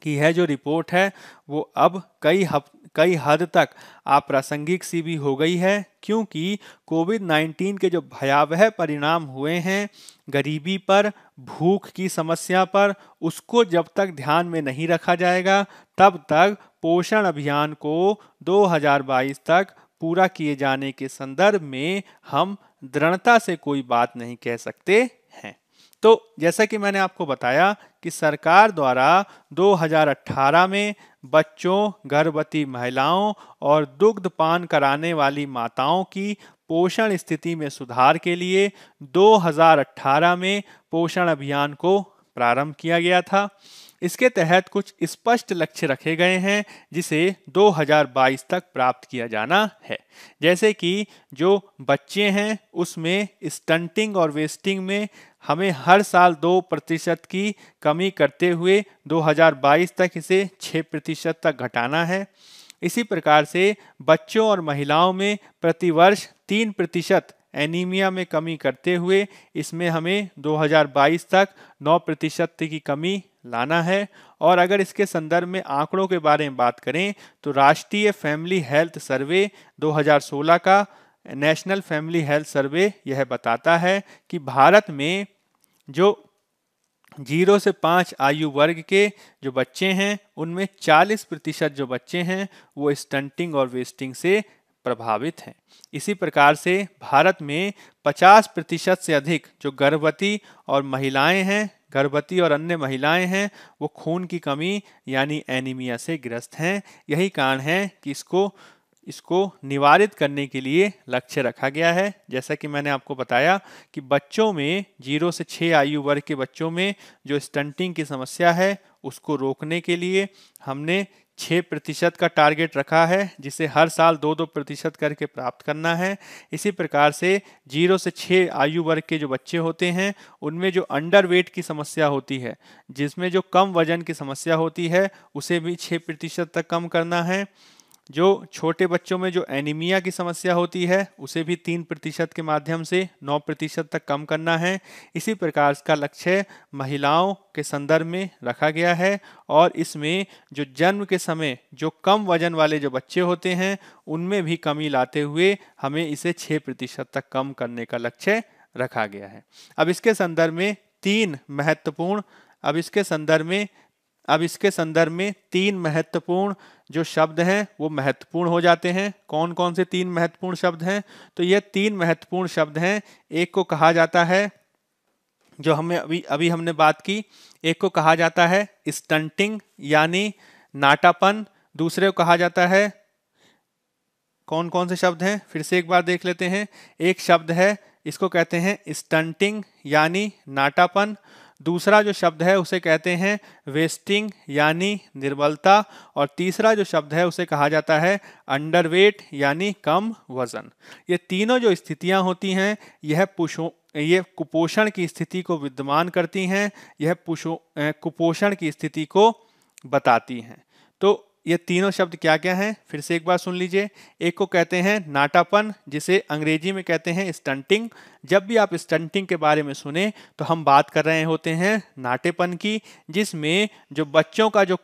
कि यह जो रिपोर्ट है वो अब कई हद तक अप्रासंगिक सी भी हो गई है, क्योंकि कोविड-19 के जो भयावह परिणाम हुए हैं गरीबी पर, भूख की समस्या पर, उसको जब तक ध्यान में नहीं रखा जाएगा तब तक पोषण अभियान को 2022 तक पूरा किए जाने के संदर्भ में हम दृढ़ता से कोई बात नहीं कह सकते हैं। तो जैसा कि मैंने आपको बताया कि सरकार द्वारा 2018 में बच्चों, गर्भवती महिलाओं और दुग्धपान कराने वाली माताओं की पोषण स्थिति में सुधार के लिए 2018 में पोषण अभियान को प्रारंभ किया गया था। इसके तहत कुछ स्पष्ट लक्ष्य रखे गए हैं जिसे 2022 तक प्राप्त किया जाना है। जैसे कि जो बच्चे हैं उसमें स्टंटिंग और वेस्टिंग में हमें हर साल 2% की कमी करते हुए 2022 तक इसे 6% तक घटाना है। इसी प्रकार से बच्चों और महिलाओं में प्रतिवर्ष 3% एनीमिया में कमी करते हुए इसमें हमें 2022 तक 9% की कमी लाना है। और अगर इसके संदर्भ में आंकड़ों के बारे में बात करें तो राष्ट्रीय फैमिली हेल्थ सर्वे 2016 का नेशनल फैमिली हेल्थ सर्वे यह बताता है कि भारत में जो 0 से 5 आयु वर्ग के जो बच्चे हैं उनमें 40% जो बच्चे हैं वो स्टंटिंग और वेस्टिंग से प्रभावित हैं। इसी प्रकार से भारत में 50% से अधिक जो गर्भवती और महिलाएं हैं, गर्भवती और अन्य महिलाएं हैं, वो खून की कमी यानी एनीमिया से ग्रस्त हैं। यही कारण है कि इसको निवारित करने के लिए लक्ष्य रखा गया है। जैसा कि मैंने आपको बताया कि बच्चों में 0 से 6 आयु वर्ग के बच्चों में जो स्टंटिंग की समस्या है उसको रोकने के लिए हमने 6% का टारगेट रखा है, जिसे हर साल 2-2% करके प्राप्त करना है। इसी प्रकार से 0 से 6 आयु वर्ग के जो बच्चे होते हैं उनमें जो अंडर वेट की समस्या होती है, जिसमें जो कम वजन की समस्या होती है, उसे भी 6% तक कम करना है। जो छोटे बच्चों में जो एनीमिया की समस्या होती है उसे भी 3% के माध्यम से 9% तक कम करना है। इसी प्रकार इसका लक्ष्य महिलाओं के संदर्भ में रखा गया है और इसमें जो जन्म के समय जो कम वजन वाले जो बच्चे होते हैं उनमें भी कमी लाते हुए हमें इसे 6% तक कम करने का लक्ष्य रखा गया है। अब इसके संदर्भ में तीन महत्वपूर्ण जो शब्द हैं वो महत्वपूर्ण हो जाते हैं। कौन कौन से 3 महत्वपूर्ण शब्द हैं? तो ये 3 महत्वपूर्ण शब्द हैं। एक को कहा जाता है, जो हमें अभी हमने बात की, एक को कहा जाता है स्टंटिंग यानी नाटापन। दूसरे को कहा जाता है, कौन कौन से शब्द हैं फिर से एक बार देख लेते हैं। एक शब्द है, इसको कहते हैं स्टंटिंग यानी नाटापन। दूसरा जो शब्द है उसे कहते हैं वेस्टिंग यानी निर्बलता। और तीसरा जो शब्द है उसे कहा जाता है अंडरवेट यानी कम वजन। ये तीनों जो स्थितियां होती हैं यह कुपोषण की स्थिति को विद्यमान करती हैं, यह कुपोषण की स्थिति को बताती हैं। तो ये तीनों शब्द क्या क्या हैं फिर से एक बार सुन लीजिए। एक को कहते हैं नाटापन, जिसे अंग्रेजी में कहते हैं स्टंटिंग। जब भी आप स्टंटिंग के बारे में सुने तो हम बात कर रहे होते हैं नाटेपन की, जिसमें जो बच्चों का जो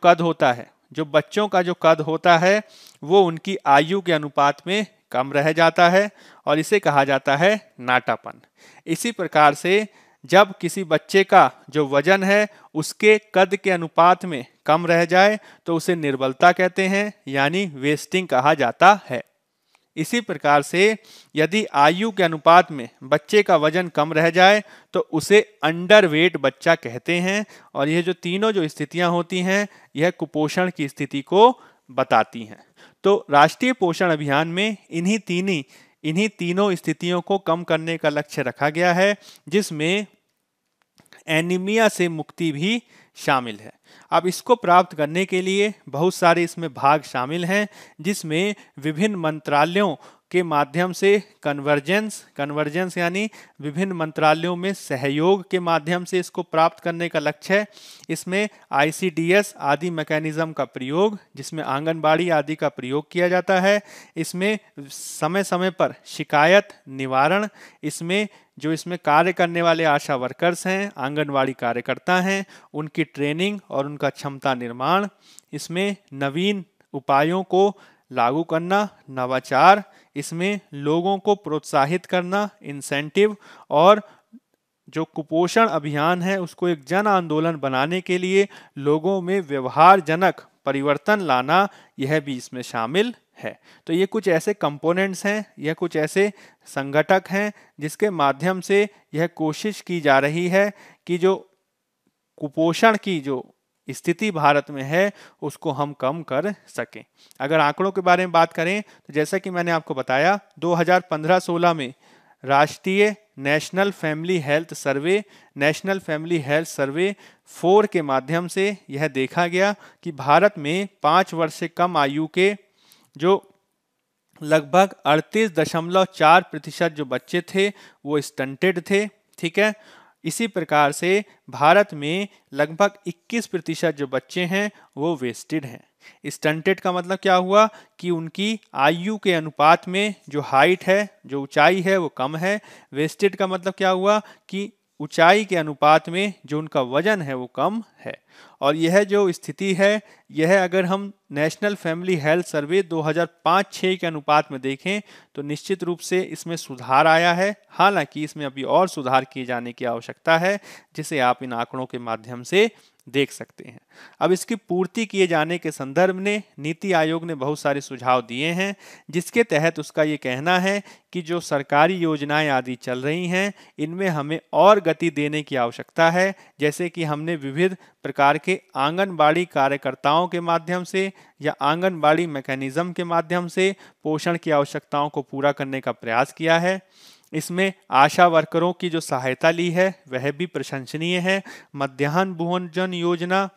कद होता है वो उनकी आयु के अनुपात में कम रह जाता है और इसे कहा जाता है नाटापन। इसी प्रकार से जब किसी बच्चे का जो वजन है उसके कद के अनुपात में कम रह जाए तो उसे निर्बलता कहते हैं यानी वेस्टिंग कहा जाता है। इसी प्रकार से यदि आयु के अनुपात में बच्चे का वजन कम रह जाए तो उसे अंडरवेट बच्चा कहते हैं। और ये जो तीनों जो स्थितियां होती हैं यह कुपोषण की स्थिति को बताती हैं। तो राष्ट्रीय पोषण अभियान में इन्हीं तीनों स्थितियों को कम करने का लक्ष्य रखा गया है, जिसमें एनीमिया से मुक्ति भी शामिल है। अब इसको प्राप्त करने के लिए बहुत सारे इसमें भाग शामिल हैं, जिसमें विभिन्न मंत्रालयों के माध्यम से कन्वर्जेंस यानी विभिन्न मंत्रालयों में सहयोग के माध्यम से इसको प्राप्त करने का लक्ष्य है। इसमें ICDS आदि मैकेनिज्म का प्रयोग, जिसमें आंगनबाड़ी आदि का प्रयोग किया जाता है। इसमें समय समय पर शिकायत निवारण, इसमें कार्य करने वाले आशा वर्कर्स हैं, आंगनबाड़ी कार्यकर्ता हैं, उनकी ट्रेनिंग और उनका क्षमता निर्माण, इसमें नवीन उपायों को लागू करना, नवाचार, इसमें लोगों को प्रोत्साहित करना, इंसेंटिव, और जो कुपोषण अभियान है उसको एक जन आंदोलन बनाने के लिए लोगों में व्यवहारजनक परिवर्तन लाना, यह भी इसमें शामिल है। तो ये कुछ ऐसे कंपोनेंट्स हैं, यह कुछ ऐसे संगठक हैं जिसके माध्यम से यह कोशिश की जा रही है कि जो कुपोषण की जो स्थिति भारत में है उसको हम कम कर सकें। अगर आंकड़ों के बारे में बात करें तो जैसा कि मैंने आपको बताया, 2015-16 में राष्ट्रीय नेशनल फैमिली हेल्थ सर्वे 4 के माध्यम से यह देखा गया कि भारत में 5 वर्ष से कम आयु के जो लगभग 38.4% जो बच्चे थे वो स्टंटेड थे। ठीक है, इसी प्रकार से भारत में लगभग 21% जो बच्चे हैं वो वेस्टेड हैं। स्टंटेड का मतलब क्या हुआ कि उनकी आयु के अनुपात में जो हाइट है, जो ऊंचाई है वो कम है। वेस्टेड का मतलब क्या हुआ कि ऊंचाई के अनुपात में जो उनका वजन है वो कम है। और यह जो स्थिति है, यह अगर हम नेशनल फैमिली हेल्थ सर्वे 2005-6 के अनुपात में देखें तो निश्चित रूप से इसमें सुधार आया है। हालांकि इसमें अभी और सुधार किए जाने की आवश्यकता है, जिसे आप इन आंकड़ों के माध्यम से देख सकते हैं। अब इसकी पूर्ति किए जाने के संदर्भ में नीति आयोग ने बहुत सारे सुझाव दिए हैं, जिसके तहत उसका ये कहना है कि जो सरकारी योजनाएं आदि चल रही हैं इनमें हमें और गति देने की आवश्यकता है। जैसे कि हमने विविध प्रकार के आंगनबाड़ी कार्यकर्ताओं के माध्यम से या आंगनबाड़ी मैकेनिज्म के माध्यम से पोषण की आवश्यकताओं को पूरा करने का प्रयास किया है। इसमें आशा वर्करों की जो सहायता ली है वह भी प्रशंसनीय है। मध्याह्न भोजन योजना,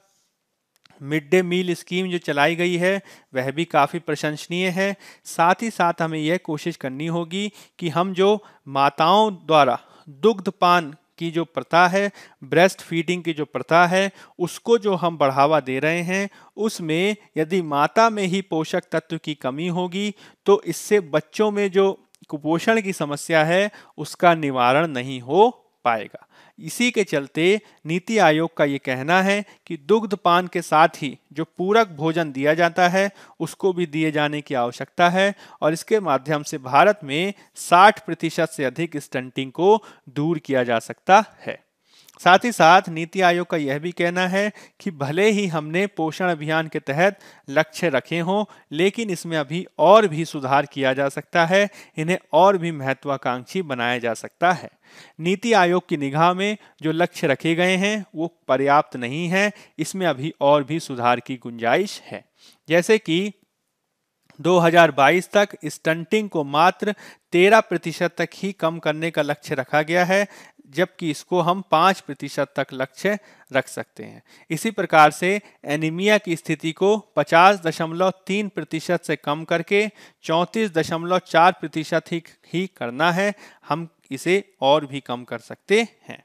मिड डे मील स्कीम जो चलाई गई है वह भी काफ़ी प्रशंसनीय है। साथ ही साथ हमें यह कोशिश करनी होगी कि हम जो माताओं द्वारा दुग्धपान की जो प्रथा है, ब्रेस्ट फीडिंग की जो प्रथा है, उसको जो हम बढ़ावा दे रहे हैं, उसमें यदि माता में ही पोषक तत्व की कमी होगी तो इससे बच्चों में जो कुपोषण की समस्या है उसका निवारण नहीं हो पाएगा। इसी के चलते नीति आयोग का ये कहना है कि दुग्धपान के साथ ही जो पूरक भोजन दिया जाता है उसको भी दिए जाने की आवश्यकता है, और इसके माध्यम से भारत में 60% से अधिक स्टंटिंग को दूर किया जा सकता है। साथ ही साथ नीति आयोग का यह भी कहना है कि भले ही हमने पोषण अभियान के तहत लक्ष्य रखे हों, लेकिन इसमें अभी और भी सुधार किया जा सकता है, इन्हें और भी महत्वाकांक्षी बनाया जा सकता है। नीति आयोग की निगाह में जो लक्ष्य रखे गए हैं वो पर्याप्त नहीं है, इसमें अभी और भी सुधार की गुंजाइश है। जैसे कि 2022 तक स्टंटिंग को मात्र 13% तक ही कम करने का लक्ष्य रखा गया है, जबकि इसको हम 5% तक लक्ष्य रख सकते हैं। इसी प्रकार से एनीमिया की स्थिति को 50.3% से कम करके 34.4% ही करना है। हम इसे और भी कम कर सकते हैं।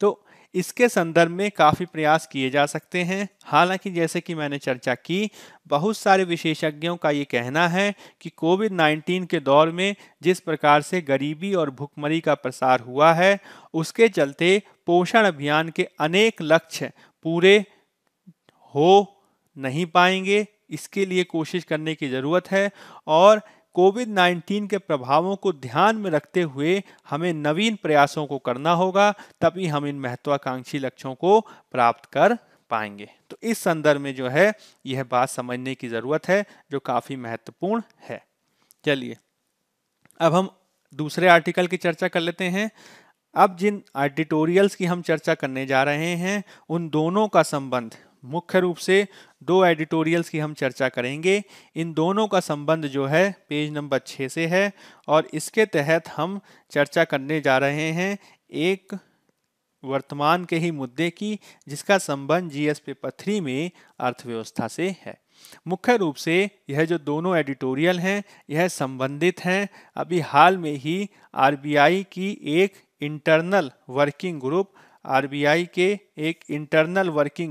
तो इसके संदर्भ में काफ़ी प्रयास किए जा सकते हैं। हालांकि जैसे कि मैंने चर्चा की, बहुत सारे विशेषज्ञों का ये कहना है कि कोविड-19 के दौर में जिस प्रकार से गरीबी और भुखमरी का प्रसार हुआ है, उसके चलते पोषण अभियान के अनेक लक्ष्य पूरे हो नहीं पाएंगे। इसके लिए कोशिश करने की ज़रूरत है, और कोविड-19 के प्रभावों को ध्यान में रखते हुए हमें नवीन प्रयासों को करना होगा, तभी हम इन महत्वाकांक्षी लक्ष्यों को प्राप्त कर पाएंगे। तो इस संदर्भ में जो है यह बात समझने की ज़रूरत है, जो काफ़ी महत्वपूर्ण है। चलिए अब हम दूसरे आर्टिकल की चर्चा कर लेते हैं। अब जिन एडिटोरियल्स की हम चर्चा करने जा रहे हैं उन दोनों का संबंध मुख्य रूप से दो एडिटोरियल्स की हम चर्चा करेंगे। इन दोनों का संबंध जो है पेज नंबर 6 से है और इसके तहत हम चर्चा करने जा रहे हैं एक वर्तमान के ही मुद्दे की, जिसका संबंध जीएस पेपर 3 में अर्थव्यवस्था से है। मुख्य रूप से यह जो दोनों एडिटोरियल हैं यह संबंधित हैं अभी हाल में ही आरबीआई की एक इंटरनल वर्किंग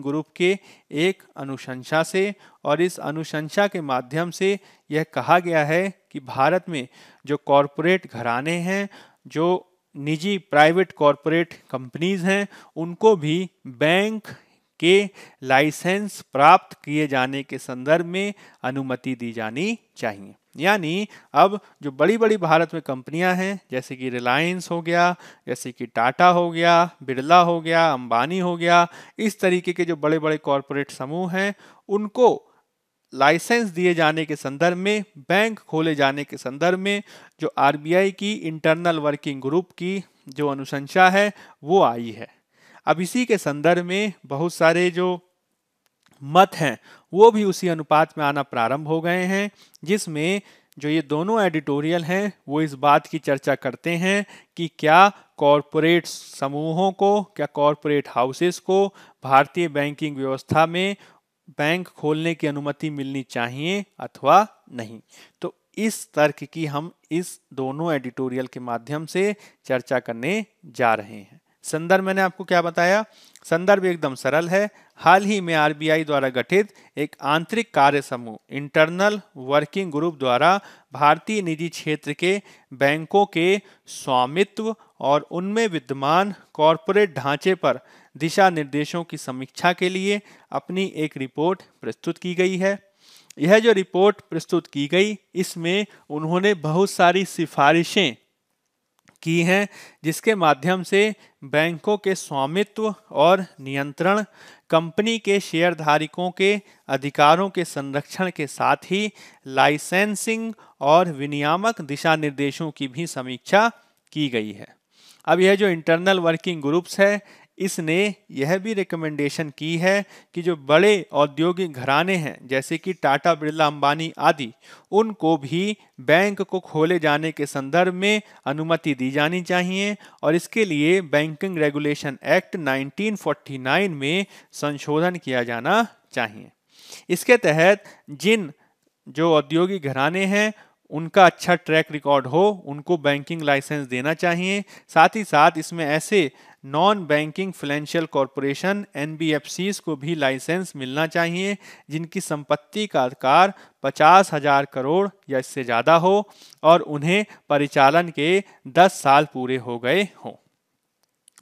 ग्रुप के एक अनुशंसा से, और इस अनुशंसा के माध्यम से यह कहा गया है कि भारत में जो कॉरपोरेट घराने हैं, जो निजी प्राइवेट कॉरपोरेट कंपनीज हैं, उनको भी बैंक के लाइसेंस प्राप्त किए जाने के संदर्भ में अनुमति दी जानी चाहिए। यानी अब जो बड़ी बड़ी भारत में कंपनियां हैं, जैसे कि रिलायंस हो गया, जैसे कि टाटा हो गया, बिरला हो गया, अंबानी हो गया, इस तरीके के जो बड़े बड़े कॉरपोरेट समूह हैं, उनको लाइसेंस दिए जाने के संदर्भ में, बैंक खोले जाने के संदर्भ में जो आरबीआई की इंटरनल वर्किंग ग्रुप की जो अनुशंसा है वो आई है। अब इसी के संदर्भ में बहुत सारे जो मत हैं वो भी उसी अनुपात में आना प्रारंभ हो गए हैं, जिसमें जो ये दोनों एडिटोरियल हैं वो इस बात की चर्चा करते हैं कि क्या कॉरपोरेट समूहों को, क्या कॉरपोरेट हाउसेस को भारतीय बैंकिंग व्यवस्था में बैंक खोलने की अनुमति मिलनी चाहिए अथवा नहीं। तो इस तर्क की हम इस दोनों एडिटोरियल के माध्यम से चर्चा करने जा रहे हैं। संदर्भ मैंने आपको क्या बताया? संदर्भ एकदम सरल है। हाल ही में आरबीआई द्वारा गठित एक आंतरिक कार्य समूह इंटरनल वर्किंग ग्रुप द्वारा भारतीय निजी क्षेत्र के बैंकों के स्वामित्व और उनमें विद्यमान कॉरपोरेट ढांचे पर दिशा निर्देशों की समीक्षा के लिए अपनी एक रिपोर्ट प्रस्तुत की गई है। यह जो रिपोर्ट प्रस्तुत की गई, इसमें उन्होंने बहुत सारी सिफारिशें की हैं, जिसके माध्यम से बैंकों के स्वामित्व और नियंत्रण, कंपनी के शेयरधारकों के अधिकारों के संरक्षण के साथ ही लाइसेंसिंग और विनियामक दिशा निर्देशों की भी समीक्षा की गई है। अब यह जो इंटरनल वर्किंग ग्रुप्स है, इसने यह भी रिकमेंडेशन की है कि जो बड़े औद्योगिक घराने हैं जैसे कि टाटा, बिरला, अंबानी आदि, उनको भी बैंक को खोले जाने के संदर्भ में अनुमति दी जानी चाहिए और इसके लिए बैंकिंग रेगुलेशन एक्ट 1949 में संशोधन किया जाना चाहिए। इसके तहत जिन जो औद्योगिक घराने हैं उनका अच्छा ट्रैक रिकॉर्ड हो, उनको बैंकिंग लाइसेंस देना चाहिए। साथ ही साथ इसमें ऐसे non banking financial corporation NBFCs को भी लाइसेंस मिलना चाहिए जिनकी संपत्ति का आकार 50,000 करोड़ या इससे ज़्यादा हो और उन्हें परिचालन के 10 साल पूरे हो गए हों।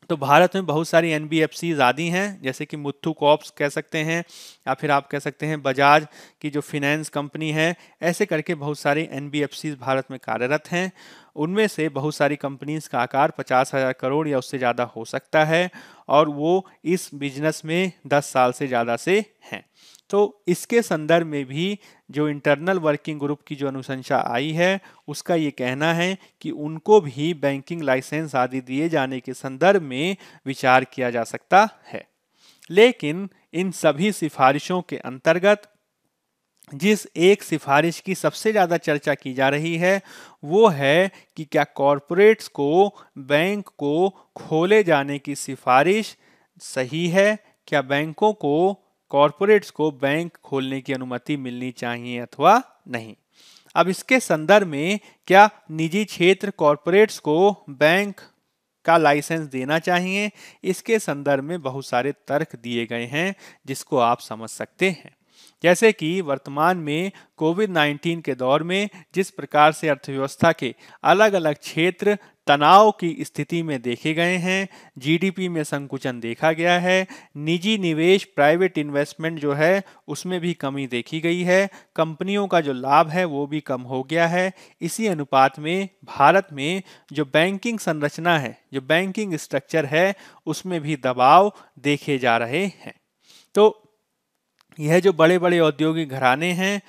तो भारत में बहुत सारी एनबीएफसीज आदि हैं, जैसे कि मुथ्थू कॉर्प्स कह सकते हैं या फिर आप कह सकते हैं बजाज की जो फिनेंस कंपनी है। ऐसे करके बहुत सारी एनबीएफसीज भारत में कार्यरत हैं। उनमें से बहुत सारी कंपनीज का आकार 50,000 करोड़ या उससे ज़्यादा हो सकता है और वो इस बिजनेस में 10 साल से ज़्यादा से हैं। तो इसके संदर्भ में भी जो इंटरनल वर्किंग ग्रुप की जो अनुशंसा आई है, उसका ये कहना है कि उनको भी बैंकिंग लाइसेंस आदि दिए जाने के संदर्भ में विचार किया जा सकता है। लेकिन इन सभी सिफारिशों के अंतर्गत जिस एक सिफारिश की सबसे ज़्यादा चर्चा की जा रही है वो है कि क्या कॉरपोरेट्स को बैंक को खोले जाने की सिफारिश सही है? क्या बैंकों को, कॉरपोरेट्स को बैंक खोलने की अनुमति मिलनी चाहिए अथवा नहीं? अब इसके संदर्भ में क्या निजी क्षेत्र कॉरपोरेट्स को बैंक का लाइसेंस देना चाहिए? इसके संदर्भ में बहुत सारे तर्क दिए गए हैं जिसको आप समझ सकते हैं। जैसे कि वर्तमान में कोविड-19 के दौर में जिस प्रकार से अर्थव्यवस्था के अलग अलग क्षेत्र तनाव की स्थिति में देखे गए हैं, जीडीपी में संकुचन देखा गया है, निजी निवेश प्राइवेट इन्वेस्टमेंट जो है उसमें भी कमी देखी गई है, कंपनियों का जो लाभ है वो भी कम हो गया है। इसी अनुपात में भारत में जो बैंकिंग संरचना है, जो बैंकिंग स्ट्रक्चर है, उसमें भी दबाव देखे जा रहे हैं। तो यह जो बड़े बड़े औद्योगिक घराने हैं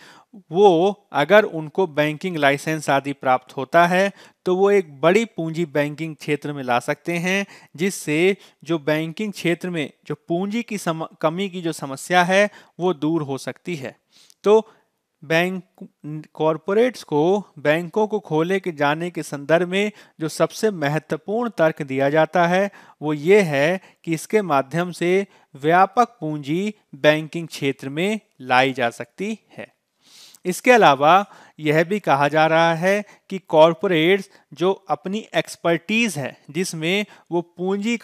वो अगर उनको बैंकिंग लाइसेंस आदि प्राप्त होता है तो वो एक बड़ी पूंजी बैंकिंग क्षेत्र में ला सकते हैं, जिससे जो बैंकिंग क्षेत्र में जो पूंजी की कमी की जो समस्या है वो दूर हो सकती है। तो बैंक कॉरपोरेट्स को बैंकों को खोले के जाने के संदर्भ में जो सबसे महत्वपूर्ण तर्क दिया जाता है वो ये है कि इसके माध्यम से व्यापक पूंजी बैंकिंग क्षेत्र में लाई जा सकती है। इसके अलावा यह भी कहा जा रहा है कि कॉरपोरेट्स जो अपनी एक्सपर्टीज है, जिसमें वो पूंजी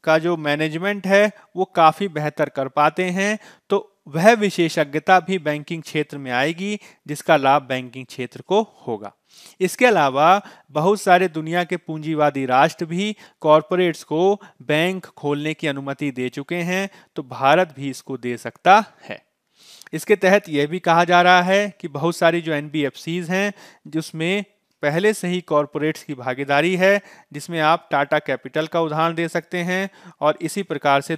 का जो मैनेजमेंट है वो काफ़ी बेहतर कर पाते हैं, तो वह विशेषज्ञता भी बैंकिंग क्षेत्र में आएगी, जिसका लाभ बैंकिंग क्षेत्र को होगा। इसके अलावा बहुत सारे दुनिया के पूंजीवादी राष्ट्र भी कॉरपोरेट्स को बैंक खोलने की अनुमति दे चुके हैं, तो भारत भी इसको दे सकता है। इसके तहत यह भी कहा जा रहा है कि बहुत सारी जो एनबीएफसीज हैं जिसमें पहले से ही कॉरपोरेट्स की भागीदारी है, जिसमें आप टाटा कैपिटल का उदाहरण दे सकते हैं और इसी प्रकार से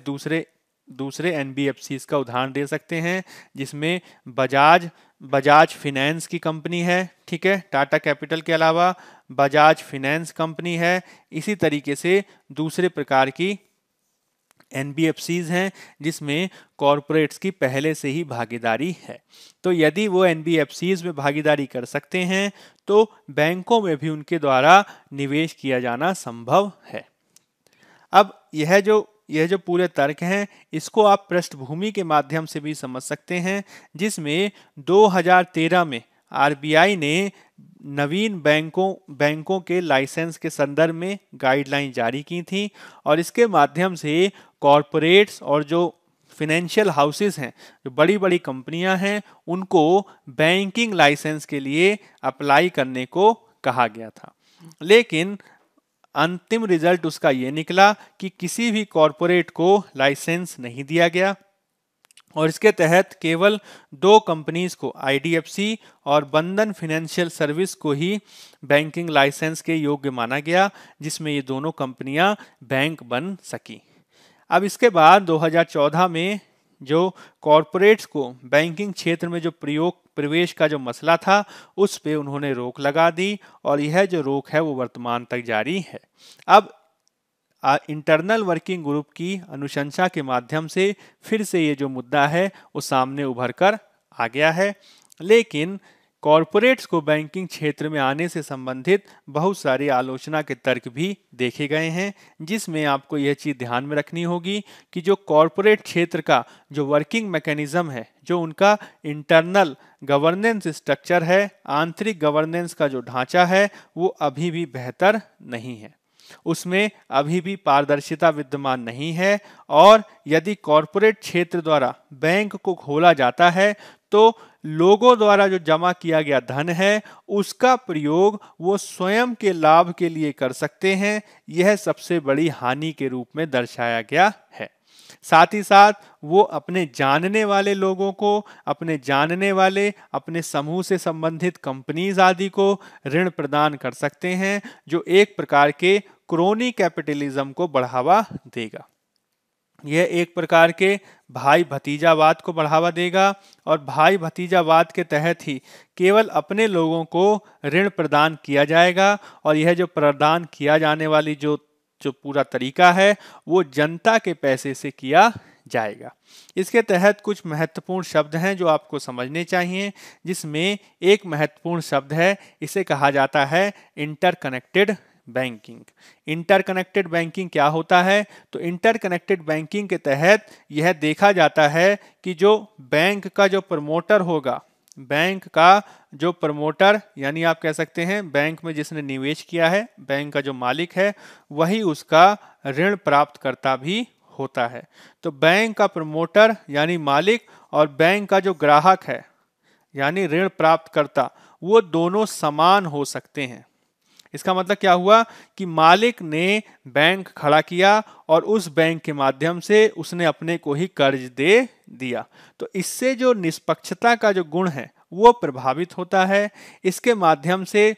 दूसरे एनबीएफसीज का उदाहरण दे सकते हैं, जिसमें बजाज फिनेंस की कंपनी है, ठीक है, टाटा कैपिटल के अलावा बजाज फिनेंस कंपनी है। इसी तरीके से दूसरे प्रकार की एनबीएफसीज हैं जिसमें कॉरपोरेट्स की पहले से ही भागीदारी है। तो यदि वो एनबीएफसीज में भागीदारी कर सकते हैं तो बैंकों में भी उनके द्वारा निवेश किया जाना संभव है। अब यह जो पूरे तर्क हैं इसको आप पृष्ठभूमि के माध्यम से भी समझ सकते हैं, जिसमें 2013 में आरबीआई ने नवीन बैंकों के लाइसेंस के संदर्भ में गाइडलाइन जारी की थी और इसके माध्यम से कॉरपोरेट्स और जो फिनेंशियल हाउसेस हैं, जो बड़ी बड़ी कंपनियां हैं, उनको बैंकिंग लाइसेंस के लिए अप्लाई करने को कहा गया था। लेकिन अंतिम रिजल्ट उसका ये निकला कि किसी भी कॉरपोरेट को लाइसेंस नहीं दिया गया और इसके तहत केवल 2 कंपनीज को, आईडीएफसी और बंधन फाइनेंशियल सर्विस को ही बैंकिंग लाइसेंस के योग्य माना गया, जिसमें ये दोनों कंपनियां बैंक बन सकी। अब इसके बाद 2014 में जो कॉरपोरेट्स को बैंकिंग क्षेत्र में जो प्रवेश का जो मसला था उस पे उन्होंने रोक लगा दी और यह जो रोक है वो वर्तमान तक जारी है। अब इंटरनल वर्किंग ग्रुप की अनुशंसा के माध्यम से फिर से ये जो मुद्दा है वो सामने उभर कर आ गया है, लेकिन कॉरपोरेट्स को बैंकिंग क्षेत्र में आने से संबंधित बहुत सारी आलोचना के तर्क भी देखे गए हैं, जिसमें आपको यह चीज़ ध्यान में रखनी होगी कि जो कॉरपोरेट क्षेत्र का जो वर्किंग मैकेनिज्म है, जो उनका इंटरनल गवर्नेंस स्ट्रक्चर है, आंतरिक गवर्नेंस का जो ढांचा है, वो अभी भी बेहतर नहीं है, उसमें अभी भी पारदर्शिता विद्यमान नहीं है। और यदि कॉरपोरेट क्षेत्र द्वारा बैंक को खोला जाता है तो लोगों द्वारा जो जमा किया गया धन है उसका प्रयोग वो स्वयं के लाभ के लिए कर सकते हैं, यह सबसे बड़ी हानि के रूप में दर्शाया गया है। साथ ही साथ वो अपने जानने वाले लोगों को, अपने समूह से संबंधित कंपनीज आदि को ऋण प्रदान कर सकते हैं, जो एक प्रकार के क्रोनी कैपिटलिज्म को बढ़ावा देगा। यह एक प्रकार के भाई भतीजावाद को बढ़ावा देगा और भाई भतीजावाद के तहत ही केवल अपने लोगों को ऋण प्रदान किया जाएगा और यह जो प्रदान किया जाने वाली जो पूरा तरीका है वो जनता के पैसे से किया जाएगा। इसके तहत कुछ महत्वपूर्ण शब्द हैं जो आपको समझने चाहिए, जिसमें एक महत्वपूर्ण शब्द है, इसे कहा जाता है इंटरकनेक्टेड बैंकिंग। इंटरकनेक्टेड बैंकिंग क्या होता है? तो इंटरकनेक्टेड बैंकिंग के तहत यह देखा जाता है कि जो बैंक का जो प्रमोटर होगा, बैंक का जो प्रमोटर यानी आप कह सकते हैं बैंक में जिसने निवेश किया है, बैंक का जो मालिक है, वही उसका ऋण प्राप्तकर्ता भी होता है। तो बैंक का प्रमोटर यानी मालिक और बैंक का जो ग्राहक है यानी ऋण प्राप्तकर्ता, वो दोनों समान हो सकते हैं। इसका मतलब क्या हुआ कि मालिक ने बैंक खड़ा किया और उस बैंक के माध्यम से उसने अपने को ही कर्ज दे दिया, तो इससे जो निष्पक्षता का जो गुण है वो प्रभावित होता है। इसके माध्यम से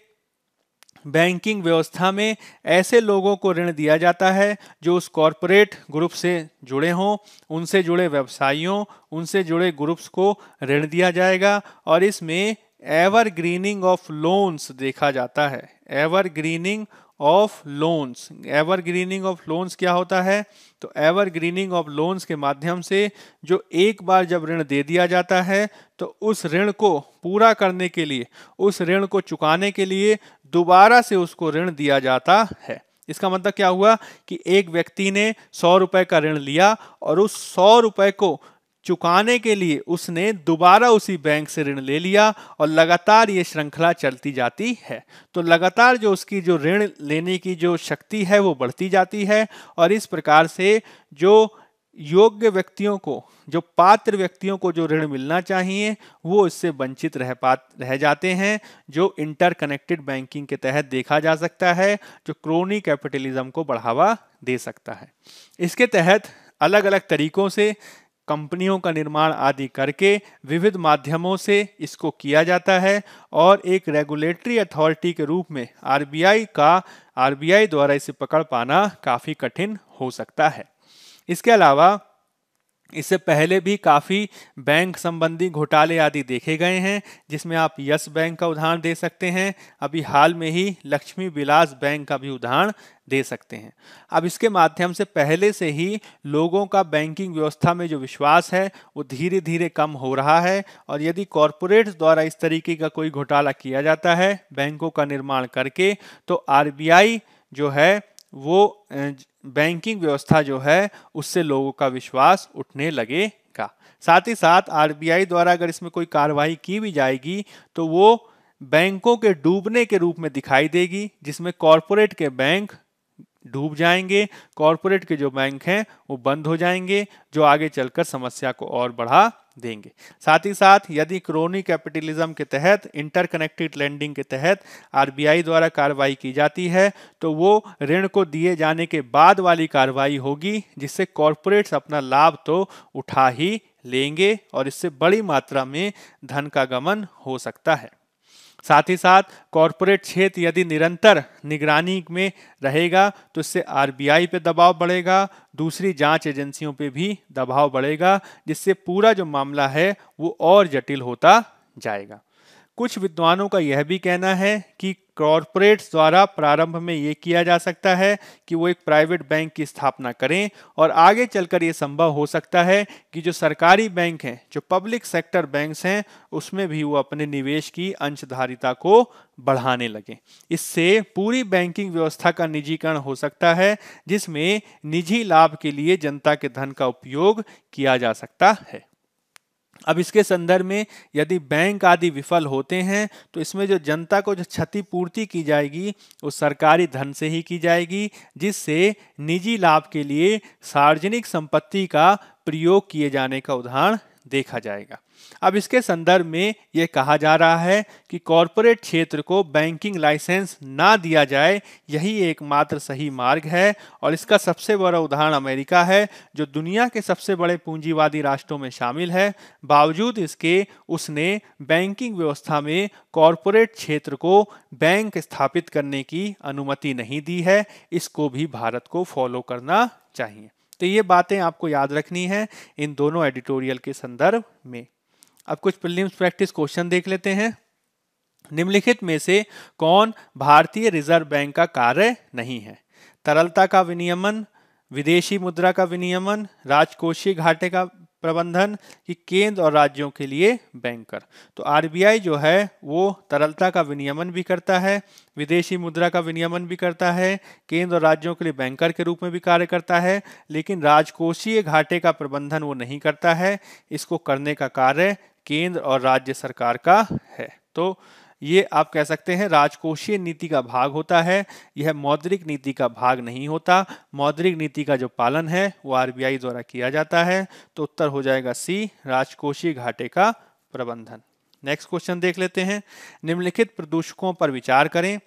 बैंकिंग व्यवस्था में ऐसे लोगों को ऋण दिया जाता है जो उस कॉरपोरेट ग्रुप से जुड़े हों, उनसे जुड़े व्यवसायियों, उनसे जुड़े ग्रुप्स को ऋण दिया जाएगा। और इसमें एवरग्रीनिंग ऑफ लोन्स देखा जाता है। Evergreening of loans, evergreening of loans क्या होता है? तो एवरग्रीनिंग ऑफ लोन्स के माध्यम से जो एक बार जब ऋण दे दिया जाता है तो उस ऋण को पूरा करने के लिए, उस ऋण को चुकाने के लिए दोबारा से उसको ऋण दिया जाता है। इसका मतलब क्या हुआ कि एक व्यक्ति ने 100 रुपए का ऋण लिया और उस 100 रुपए को चुकाने के लिए उसने दोबारा उसी बैंक से ऋण ले लिया और लगातार ये श्रृंखला चलती जाती है। तो लगातार जो उसकी जो ऋण लेने की जो शक्ति है वो बढ़ती जाती है और इस प्रकार से जो योग्य व्यक्तियों को, जो पात्र व्यक्तियों को जो ऋण मिलना चाहिए वो इससे वंचित रह जाते हैं, जो इंटरकनेक्टेड बैंकिंग के तहत देखा जा सकता है, जो क्रोनी कैपिटलिज्म को बढ़ावा दे सकता है। इसके तहत अलग अलग तरीकों से कंपनियों का निर्माण आदि करके विविध माध्यमों से इसको किया जाता है और एक रेगुलेटरी अथॉरिटी के रूप में आरबीआई द्वारा इसे पकड़ पाना काफी कठिन हो सकता है। इसके अलावा इससे पहले भी काफ़ी बैंक संबंधी घोटाले आदि देखे गए हैं, जिसमें आप यस बैंक का उदाहरण दे सकते हैं। अभी हाल में ही लक्ष्मी विलास बैंक का भी उदाहरण दे सकते हैं। अब इसके माध्यम से पहले से ही लोगों का बैंकिंग व्यवस्था में जो विश्वास है वो धीरे धीरे कम हो रहा है और यदि कॉरपोरेट्स द्वारा इस तरीके का कोई घोटाला किया जाता है बैंकों का निर्माण करके, तो आरबीआई जो है वो बैंकिंग व्यवस्था जो है उससे लोगों का विश्वास उठने लगेगा। साथ ही साथ आरबीआई द्वारा अगर इसमें कोई कार्रवाई की भी जाएगी तो वो बैंकों के डूबने के रूप में दिखाई देगी, जिसमें कॉरपोरेट के बैंक डूब जाएंगे, कॉरपोरेट के जो बैंक हैं वो बंद हो जाएंगे, जो आगे चलकर समस्या को और बढ़ा देंगे। साथ ही साथ यदि क्रोनी कैपिटलिज्म के तहत, इंटरकनेक्टेड लेंडिंग के तहत आरबीआई द्वारा कार्रवाई की जाती है तो वो ऋण को दिए जाने के बाद वाली कार्रवाई होगी, जिससे कॉरपोरेट्स अपना लाभ तो उठा ही लेंगे और इससे बड़ी मात्रा में धन का गमन हो सकता है। साथ ही साथ कॉरपोरेट क्षेत्र यदि निरंतर निगरानी में रहेगा तो इससे आरबीआई पे दबाव बढ़ेगा, दूसरी जांच एजेंसियों पे भी दबाव बढ़ेगा, जिससे पूरा जो मामला है वो और जटिल होता जाएगा। कुछ विद्वानों का यह भी कहना है कि कॉरपोरेट्स द्वारा प्रारंभ में ये किया जा सकता है कि वो एक प्राइवेट बैंक की स्थापना करें और आगे चलकर ये संभव हो सकता है कि जो सरकारी बैंक हैं, जो पब्लिक सेक्टर बैंक्स हैं, उसमें भी वो अपने निवेश की अंशधारिता को बढ़ाने लगे। इससे पूरी बैंकिंग व्यवस्था का निजीकरण हो सकता है, जिसमें निजी लाभ के लिए जनता के धन का उपयोग किया जा सकता है। अब इसके संदर्भ में यदि बैंक आदि विफल होते हैं तो इसमें जो जनता को जो क्षतिपूर्ति की जाएगी वो सरकारी धन से ही की जाएगी, जिससे निजी लाभ के लिए सार्वजनिक संपत्ति का प्रयोग किए जाने का उदाहरण देखा जाएगा। अब इसके संदर्भ में यह कहा जा रहा है कि कॉरपोरेट क्षेत्र को बैंकिंग लाइसेंस ना दिया जाए, यही एकमात्र सही मार्ग है और इसका सबसे बड़ा उदाहरण अमेरिका है, जो दुनिया के सबसे बड़े पूंजीवादी राष्ट्रों में शामिल है। बावजूद इसके उसने बैंकिंग व्यवस्था में कॉरपोरेट क्षेत्र को बैंक स्थापित करने की अनुमति नहीं दी है। इसको भी भारत को फॉलो करना चाहिए। तो ये बातें आपको याद रखनी है इन दोनों एडिटोरियल के संदर्भ में। अब कुछ प्रीलिम्स प्रैक्टिस क्वेश्चन देख लेते हैं। निम्नलिखित में से कौन भारतीय रिजर्व बैंक का कार्य नहीं है? तरलता का विनियमन, विदेशी मुद्रा का विनियमन, राजकोषीय घाटे का प्रबंधन, कि केंद्र और राज्यों के लिए बैंकर। तो आरबीआई जो है वो तरलता का विनियमन भी करता है, विदेशी मुद्रा का विनियमन भी करता है, केंद्र और राज्यों के लिए बैंकर के रूप में भी कार्य करता है, लेकिन राजकोषीय घाटे का प्रबंधन वो नहीं करता है। इसको करने का कार्य केंद्र और राज्य सरकार का है। तो ये आप कह सकते हैं राजकोषीय नीति का भाग होता है, यह मौद्रिक नीति का भाग नहीं होता। मौद्रिक नीति का जो पालन है वो आरबीआई द्वारा किया जाता है। तो उत्तर हो जाएगा सी, राजकोषीय घाटे का प्रबंधन। नेक्स्ट क्वेश्चन देख लेते हैं। निम्नलिखित प्रदूषकों पर विचार करें।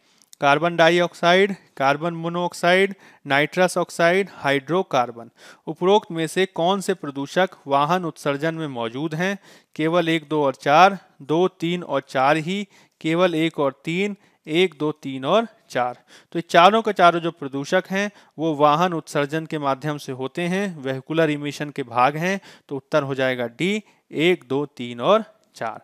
Carbon dioxide, carbon monoxide, nitrous oxide, hydrocarbon. उपरोक्त में से कौन से प्रदूषक वाहन उत्सर्जन में मौजूद हैं? केवल 1, 2 और 4, 2, 3 और 4 ही, केवल 1 और 3, 1, 2, 3 और 4। तो ये चारों के चारों जो प्रदूषक हैं वो वाहन उत्सर्जन के माध्यम से होते हैं, वेहिकुलर इमिशन के भाग हैं। तो उत्तर हो जाएगा डी, 1, 2, 3 और 4।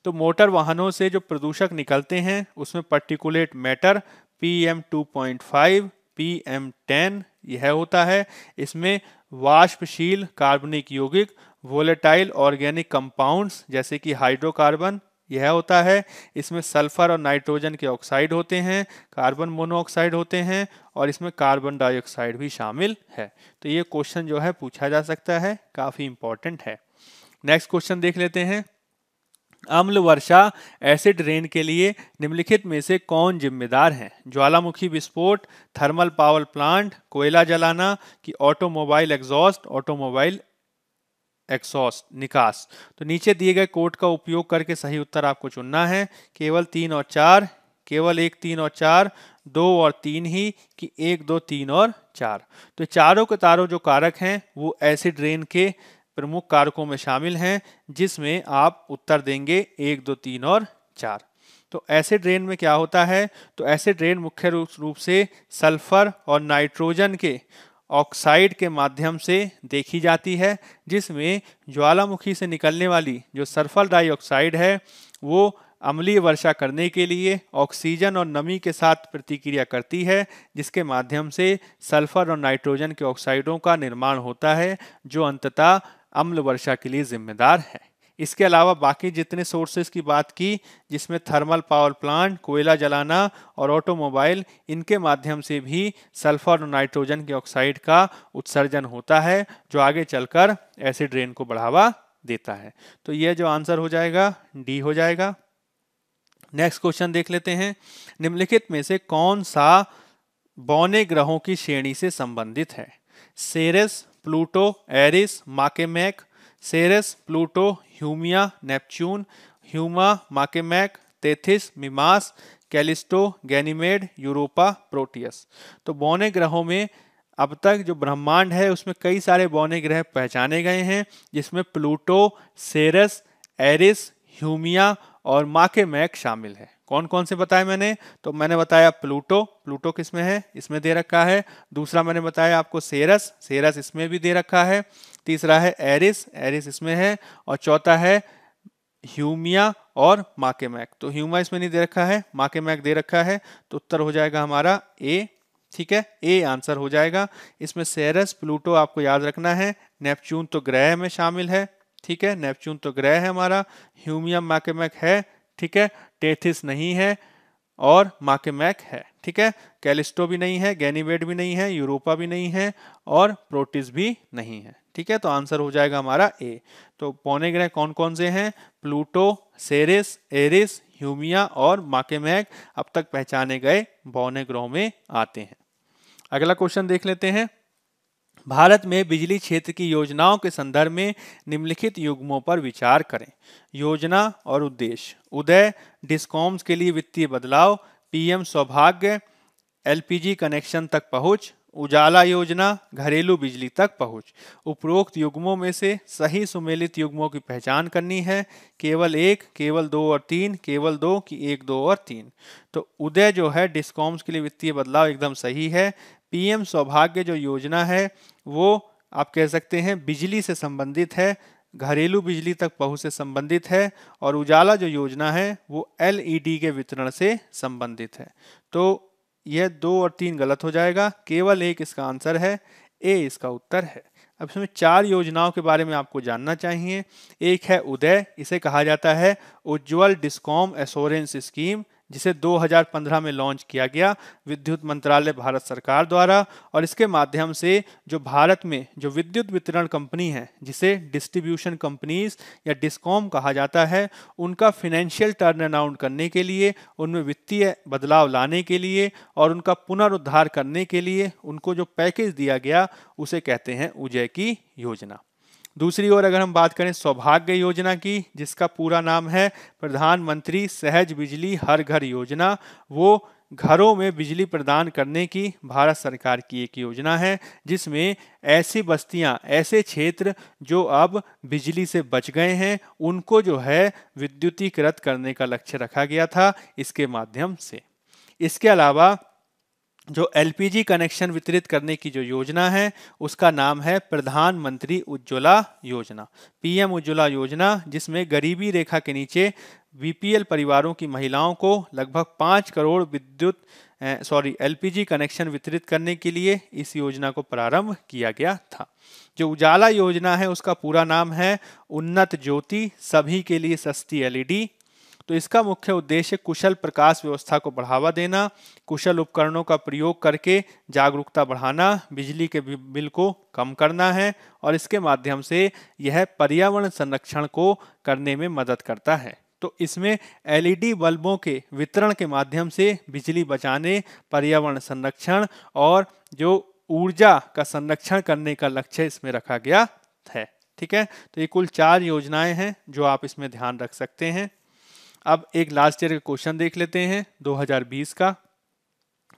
तो मोटर वाहनों से जो प्रदूषक निकलते हैं उसमें पर्टिकुलेट मैटर PM2.5, PM10 यह होता है। इसमें वाष्पशील कार्बनिक यौगिक, वोलेटाइल ऑर्गेनिक कंपाउंड्स जैसे कि हाइड्रोकार्बन यह होता है। इसमें सल्फर और नाइट्रोजन के ऑक्साइड होते हैं, कार्बन मोनोऑक्साइड होते हैं और इसमें कार्बन डाइऑक्साइड भी शामिल है। तो ये क्वेश्चन जो है पूछा जा सकता है, काफी इंपॉर्टेंट है। नेक्स्ट क्वेश्चन देख लेते हैं। अम्ल वर्षा एसिड रेन के लिए निम्नलिखित में से कौन जिम्मेदार है? ज्वालामुखी विस्फोट, थर्मल पावर प्लांट, कोयला जलाना कि ऑटोमोबाइल एग्जॉस्ट, ऑटोमोबाइल एग्जॉस्ट निकास। तो नीचे दिए गए कोड का उपयोग करके सही उत्तर आपको चुनना है। केवल 3 और 4, केवल 1, 3 और 4, 2 और 3 ही कि 1, 2, 3 और 4। तो चारों के तारों जो कारक हैं वो एसिड रेन के प्रमुख कारकों में शामिल हैं, जिसमें आप उत्तर देंगे 1, 2, 3 और 4। तो एसिड रेन में क्या होता है? तो एसिड रेन मुख्य रूप से सल्फर और नाइट्रोजन के ऑक्साइड के माध्यम से देखी जाती है, जिसमें ज्वालामुखी से निकलने वाली जो सल्फर डाइऑक्साइड है वो अम्लीय वर्षा करने के लिए ऑक्सीजन और नमी के साथ प्रतिक्रिया करती है, जिसके माध्यम से सल्फर और नाइट्रोजन के ऑक्साइडों का निर्माण होता है, जो अंततः अम्ल वर्षा के लिए जिम्मेदार है। इसके अलावा बाकी जितने सोर्सेज की बात की, जिसमें थर्मल पावर प्लांट, कोयला जलाना और ऑटोमोबाइल, इनके माध्यम से भी सल्फर और नाइट्रोजन के ऑक्साइड का उत्सर्जन होता है, जो आगे चलकर एसिड रेन को बढ़ावा देता है। तो यह जो आंसर हो जाएगा डी हो जाएगा। नेक्स्ट क्वेश्चन देख लेते हैं। निम्नलिखित में से कौन सा बौने ग्रहों की श्रेणी से संबंधित है? Ceres, Pluto, Eris, Makemake, Ceres, Pluto, Haumea, Neptune, Haumea, Makemake, Tethys, Mimas, Callisto, Ganymede, Europa, Proteus. तो बौने ग्रहों में अब तक जो ब्रह्मांड है उसमें कई सारे बौने ग्रह पहचाने गए हैं, जिसमें प्लूटो, सेरेस, एरिस, ह्यूमिया और माकेमैक शामिल है। कौन कौन से बताए मैंने? तो मैंने बताया प्लूटो, प्लूटो किसमें है? इसमें दे रखा है। दूसरा मैंने बताया आपको सेरस, सेरस इसमें भी दे रखा है। तीसरा है एरिस, एरिस इसमें है। और चौथा है ह्यूमिया और माकेमैक। तो ह्यूमा इसमें नहीं दे रखा है, माकेमैक दे रखा है। तो उत्तर हो जाएगा हमारा ए। ठीक है, ए आंसर हो जाएगा। इसमें सेरस, प्लूटो आपको याद रखना है। नेपच्यून तो ग्रह में शामिल है। ठीक है, नेपच्यून तो ग्रह है हमारा। ह्यूमियम, माकेमैक है। ठीक है, टेथिस नहीं है और माकेमैक है। ठीक है, कैलिस्टो भी नहीं है, गैनीमेड भी नहीं है, यूरोपा भी नहीं है और प्रोटिस भी नहीं है। ठीक है, तो आंसर हो जाएगा हमारा ए। तो बौने ग्रह कौन कौन से हैं? प्लूटो, सेरेस, एरिस, ह्यूमिया और माकेमैक अब तक पहचाने गए बौने ग्रहों में आते हैं। अगला क्वेश्चन देख लेते हैं। भारत में बिजली क्षेत्र की योजनाओं के संदर्भ में निम्नलिखित युग्मों पर विचार करें। योजना और उद्देश्य: उदय, डिस्कॉम्स के लिए वित्तीय बदलाव, पीएम सौभाग्य, एलपीजी कनेक्शन तक पहुंच, उजाला योजना, घरेलू बिजली तक पहुंच। उपरोक्त युग्मों में से सही सुमेलित युग्मों की पहचान करनी है। केवल 1, केवल 2 और 3, केवल 2 कि 1, 2 और 3। तो उदय जो है डिस्कॉम्स के लिए वित्तीय बदलाव एकदम सही है। पीएम सौभाग्य जो योजना है वो आप कह सकते हैं बिजली से संबंधित है, घरेलू बिजली तक पहुंच से संबंधित है। और उजाला जो योजना है वो एलईडी के वितरण से संबंधित है। तो यह 2 और 3 गलत हो जाएगा, केवल 1 इसका आंसर है, ए इसका उत्तर है। अब इसमें 4 योजनाओं के बारे में आपको जानना चाहिए। एक है उदय, इसे कहा जाता है उज्ज्वल डिस्कॉम एश्योरेंस स्कीम, जिसे 2015 में लॉन्च किया गया विद्युत मंत्रालय भारत सरकार द्वारा। और इसके माध्यम से जो भारत में जो विद्युत वितरण कंपनी है, जिसे डिस्ट्रीब्यूशन कंपनीज या डिस्कॉम कहा जाता है, उनका फिनेंशियल टर्न अराउंड करने के लिए, उनमें वित्तीय बदलाव लाने के लिए और उनका पुनरुद्धार करने के लिए उनको जो पैकेज दिया गया उसे कहते हैं उदय की योजना। दूसरी ओर अगर हम बात करें सौभाग्य योजना की, जिसका पूरा नाम है प्रधानमंत्री सहज बिजली हर घर योजना, वो घरों में बिजली प्रदान करने की भारत सरकार की एक योजना है, जिसमें ऐसी बस्तियां, ऐसे क्षेत्र जो अब बिजली से बच गए हैं, उनको जो है विद्युतीकृत करने का लक्ष्य रखा गया था इसके माध्यम से। इसके अलावा जो एलपीजी कनेक्शन वितरित करने की जो योजना है उसका नाम है प्रधानमंत्री उज्ज्वला योजना, पीएम उज्ज्वला योजना, जिसमें गरीबी रेखा के नीचे बीपीएल परिवारों की महिलाओं को लगभग 5 करोड़ एलपीजी कनेक्शन वितरित करने के लिए इस योजना को प्रारंभ किया गया था। जो उजाला योजना है उसका पूरा नाम है उन्नत ज्योति, सभी के लिए सस्ती एलईडी। तो इसका मुख्य उद्देश्य कुशल प्रकाश व्यवस्था को बढ़ावा देना, कुशल उपकरणों का प्रयोग करके जागरूकता बढ़ाना, बिजली के बिल को कम करना है और इसके माध्यम से यह पर्यावरण संरक्षण को करने में मदद करता है। तो इसमें एलईडी बल्बों के वितरण के माध्यम से बिजली बचाने, पर्यावरण संरक्षण और जो ऊर्जा का संरक्षण करने का लक्ष्य इसमें रखा गया है। ठीक है, तो ये कुल 4 योजनाएं हैं जो आप इसमें ध्यान रख सकते हैं। अब एक लास्ट ईयर का क्वेश्चन देख लेते हैं 2020 का।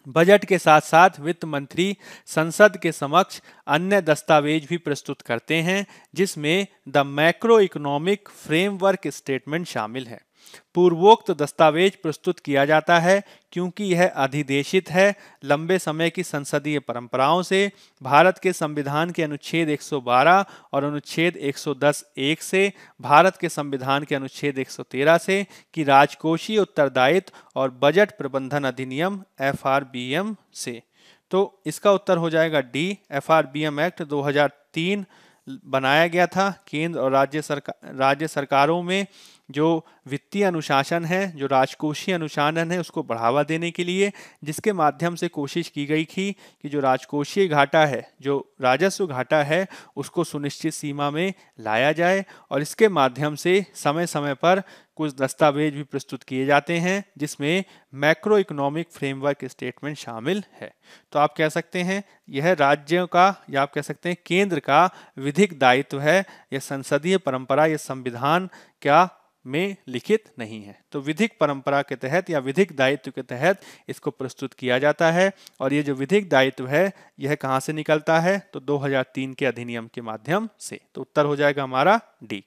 बजट के साथ साथ वित्त मंत्री संसद के समक्ष अन्य दस्तावेज भी प्रस्तुत करते हैं, जिसमें the macro economic framework statement शामिल है। पूर्वोक्त दस्तावेज प्रस्तुत किया जाता है क्योंकि यह अधिदेशित है लंबे समय की संसदीय परंपराओं से, भारत के संविधान के अनुच्छेद 112 और अनुच्छेद 110(1) से, भारत के संविधान के अनुच्छेद 113 से कि राजकोषीय उत्तरदायित्व और बजट प्रबंधन अधिनियम FRBM से। तो इसका उत्तर हो जाएगा डी। FRBM एक्ट 2003 बनाया गया था। केंद्र और राज्य सरकारों में जो वित्तीय अनुशासन है, जो राजकोषीय अनुशासन है, उसको बढ़ावा देने के लिए, जिसके माध्यम से कोशिश की गई थी कि जो राजकोषीय घाटा है, जो राजस्व घाटा है, उसको सुनिश्चित सीमा में लाया जाए। और इसके माध्यम से समय समय पर कुछ दस्तावेज भी प्रस्तुत किए जाते हैं जिसमें मैक्रो इकोनॉमिक फ्रेमवर्क स्टेटमेंट शामिल है। तो आप कह सकते हैं यह राज्यों का या आप कह सकते हैं केंद्र का विधिक दायित्व है। यह संसदीय परंपरा, यह संविधान क्या में लिखित नहीं है। तो विधिक परंपरा के तहत या विधिक दायित्व के तहत इसको प्रस्तुत किया जाता है। और ये जो विधिक दायित्व है यह कहाँ से निकलता है? तो 2003 के अधिनियम के माध्यम से। तो उत्तर हो जाएगा हमारा डी।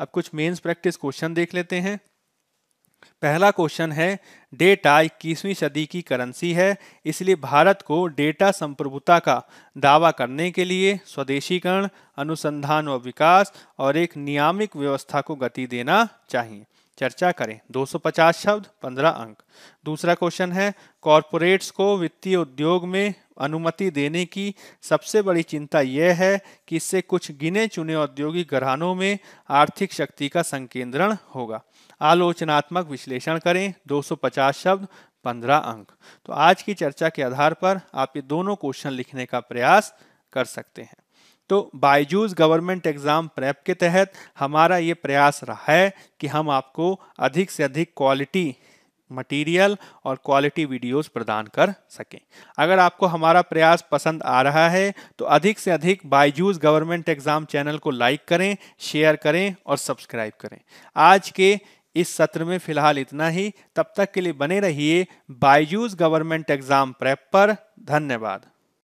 अब कुछ मेंस प्रैक्टिस क्वेश्चन देख लेते हैं। पहला क्वेश्चन है, डेटा 21वीं सदी की करेंसी है, इसलिए भारत को डेटा संप्रभुता का दावा करने के लिए स्वदेशीकरण, अनुसंधान व विकास और एक नियामक व्यवस्था को गति देना चाहिए। चर्चा करें। 250 शब्द, 15 अंक। दूसरा क्वेश्चन है, कॉरपोरेट्स को वित्तीय उद्योग में अनुमति देने की सबसे बड़ी चिंता यह है कि इससे कुछ गिने चुने औद्योगिक घरानों में आर्थिक शक्ति का संकेंद्रण होगा। आलोचनात्मक विश्लेषण करें। 250 शब्द, 15 अंक। तो आज की चर्चा के आधार पर आप ये दोनों क्वेश्चन लिखने का प्रयास कर सकते हैं। तो बायजूस गवर्नमेंट एग्जाम प्रेप के तहत हमारा ये प्रयास रहा है कि हम आपको अधिक से अधिक क्वालिटी मटेरियल और क्वालिटी वीडियोस प्रदान कर सकें। अगर आपको हमारा प्रयास पसंद आ रहा है तो अधिक से अधिक बायजूस गवर्नमेंट एग्जाम चैनल को लाइक करें, शेयर करें और सब्सक्राइब करें। आज के इस सत्र में फिलहाल इतना ही। तब तक के लिए बने रहिए बायजूस गवर्नमेंट एग्जाम प्रेप पर। धन्यवाद।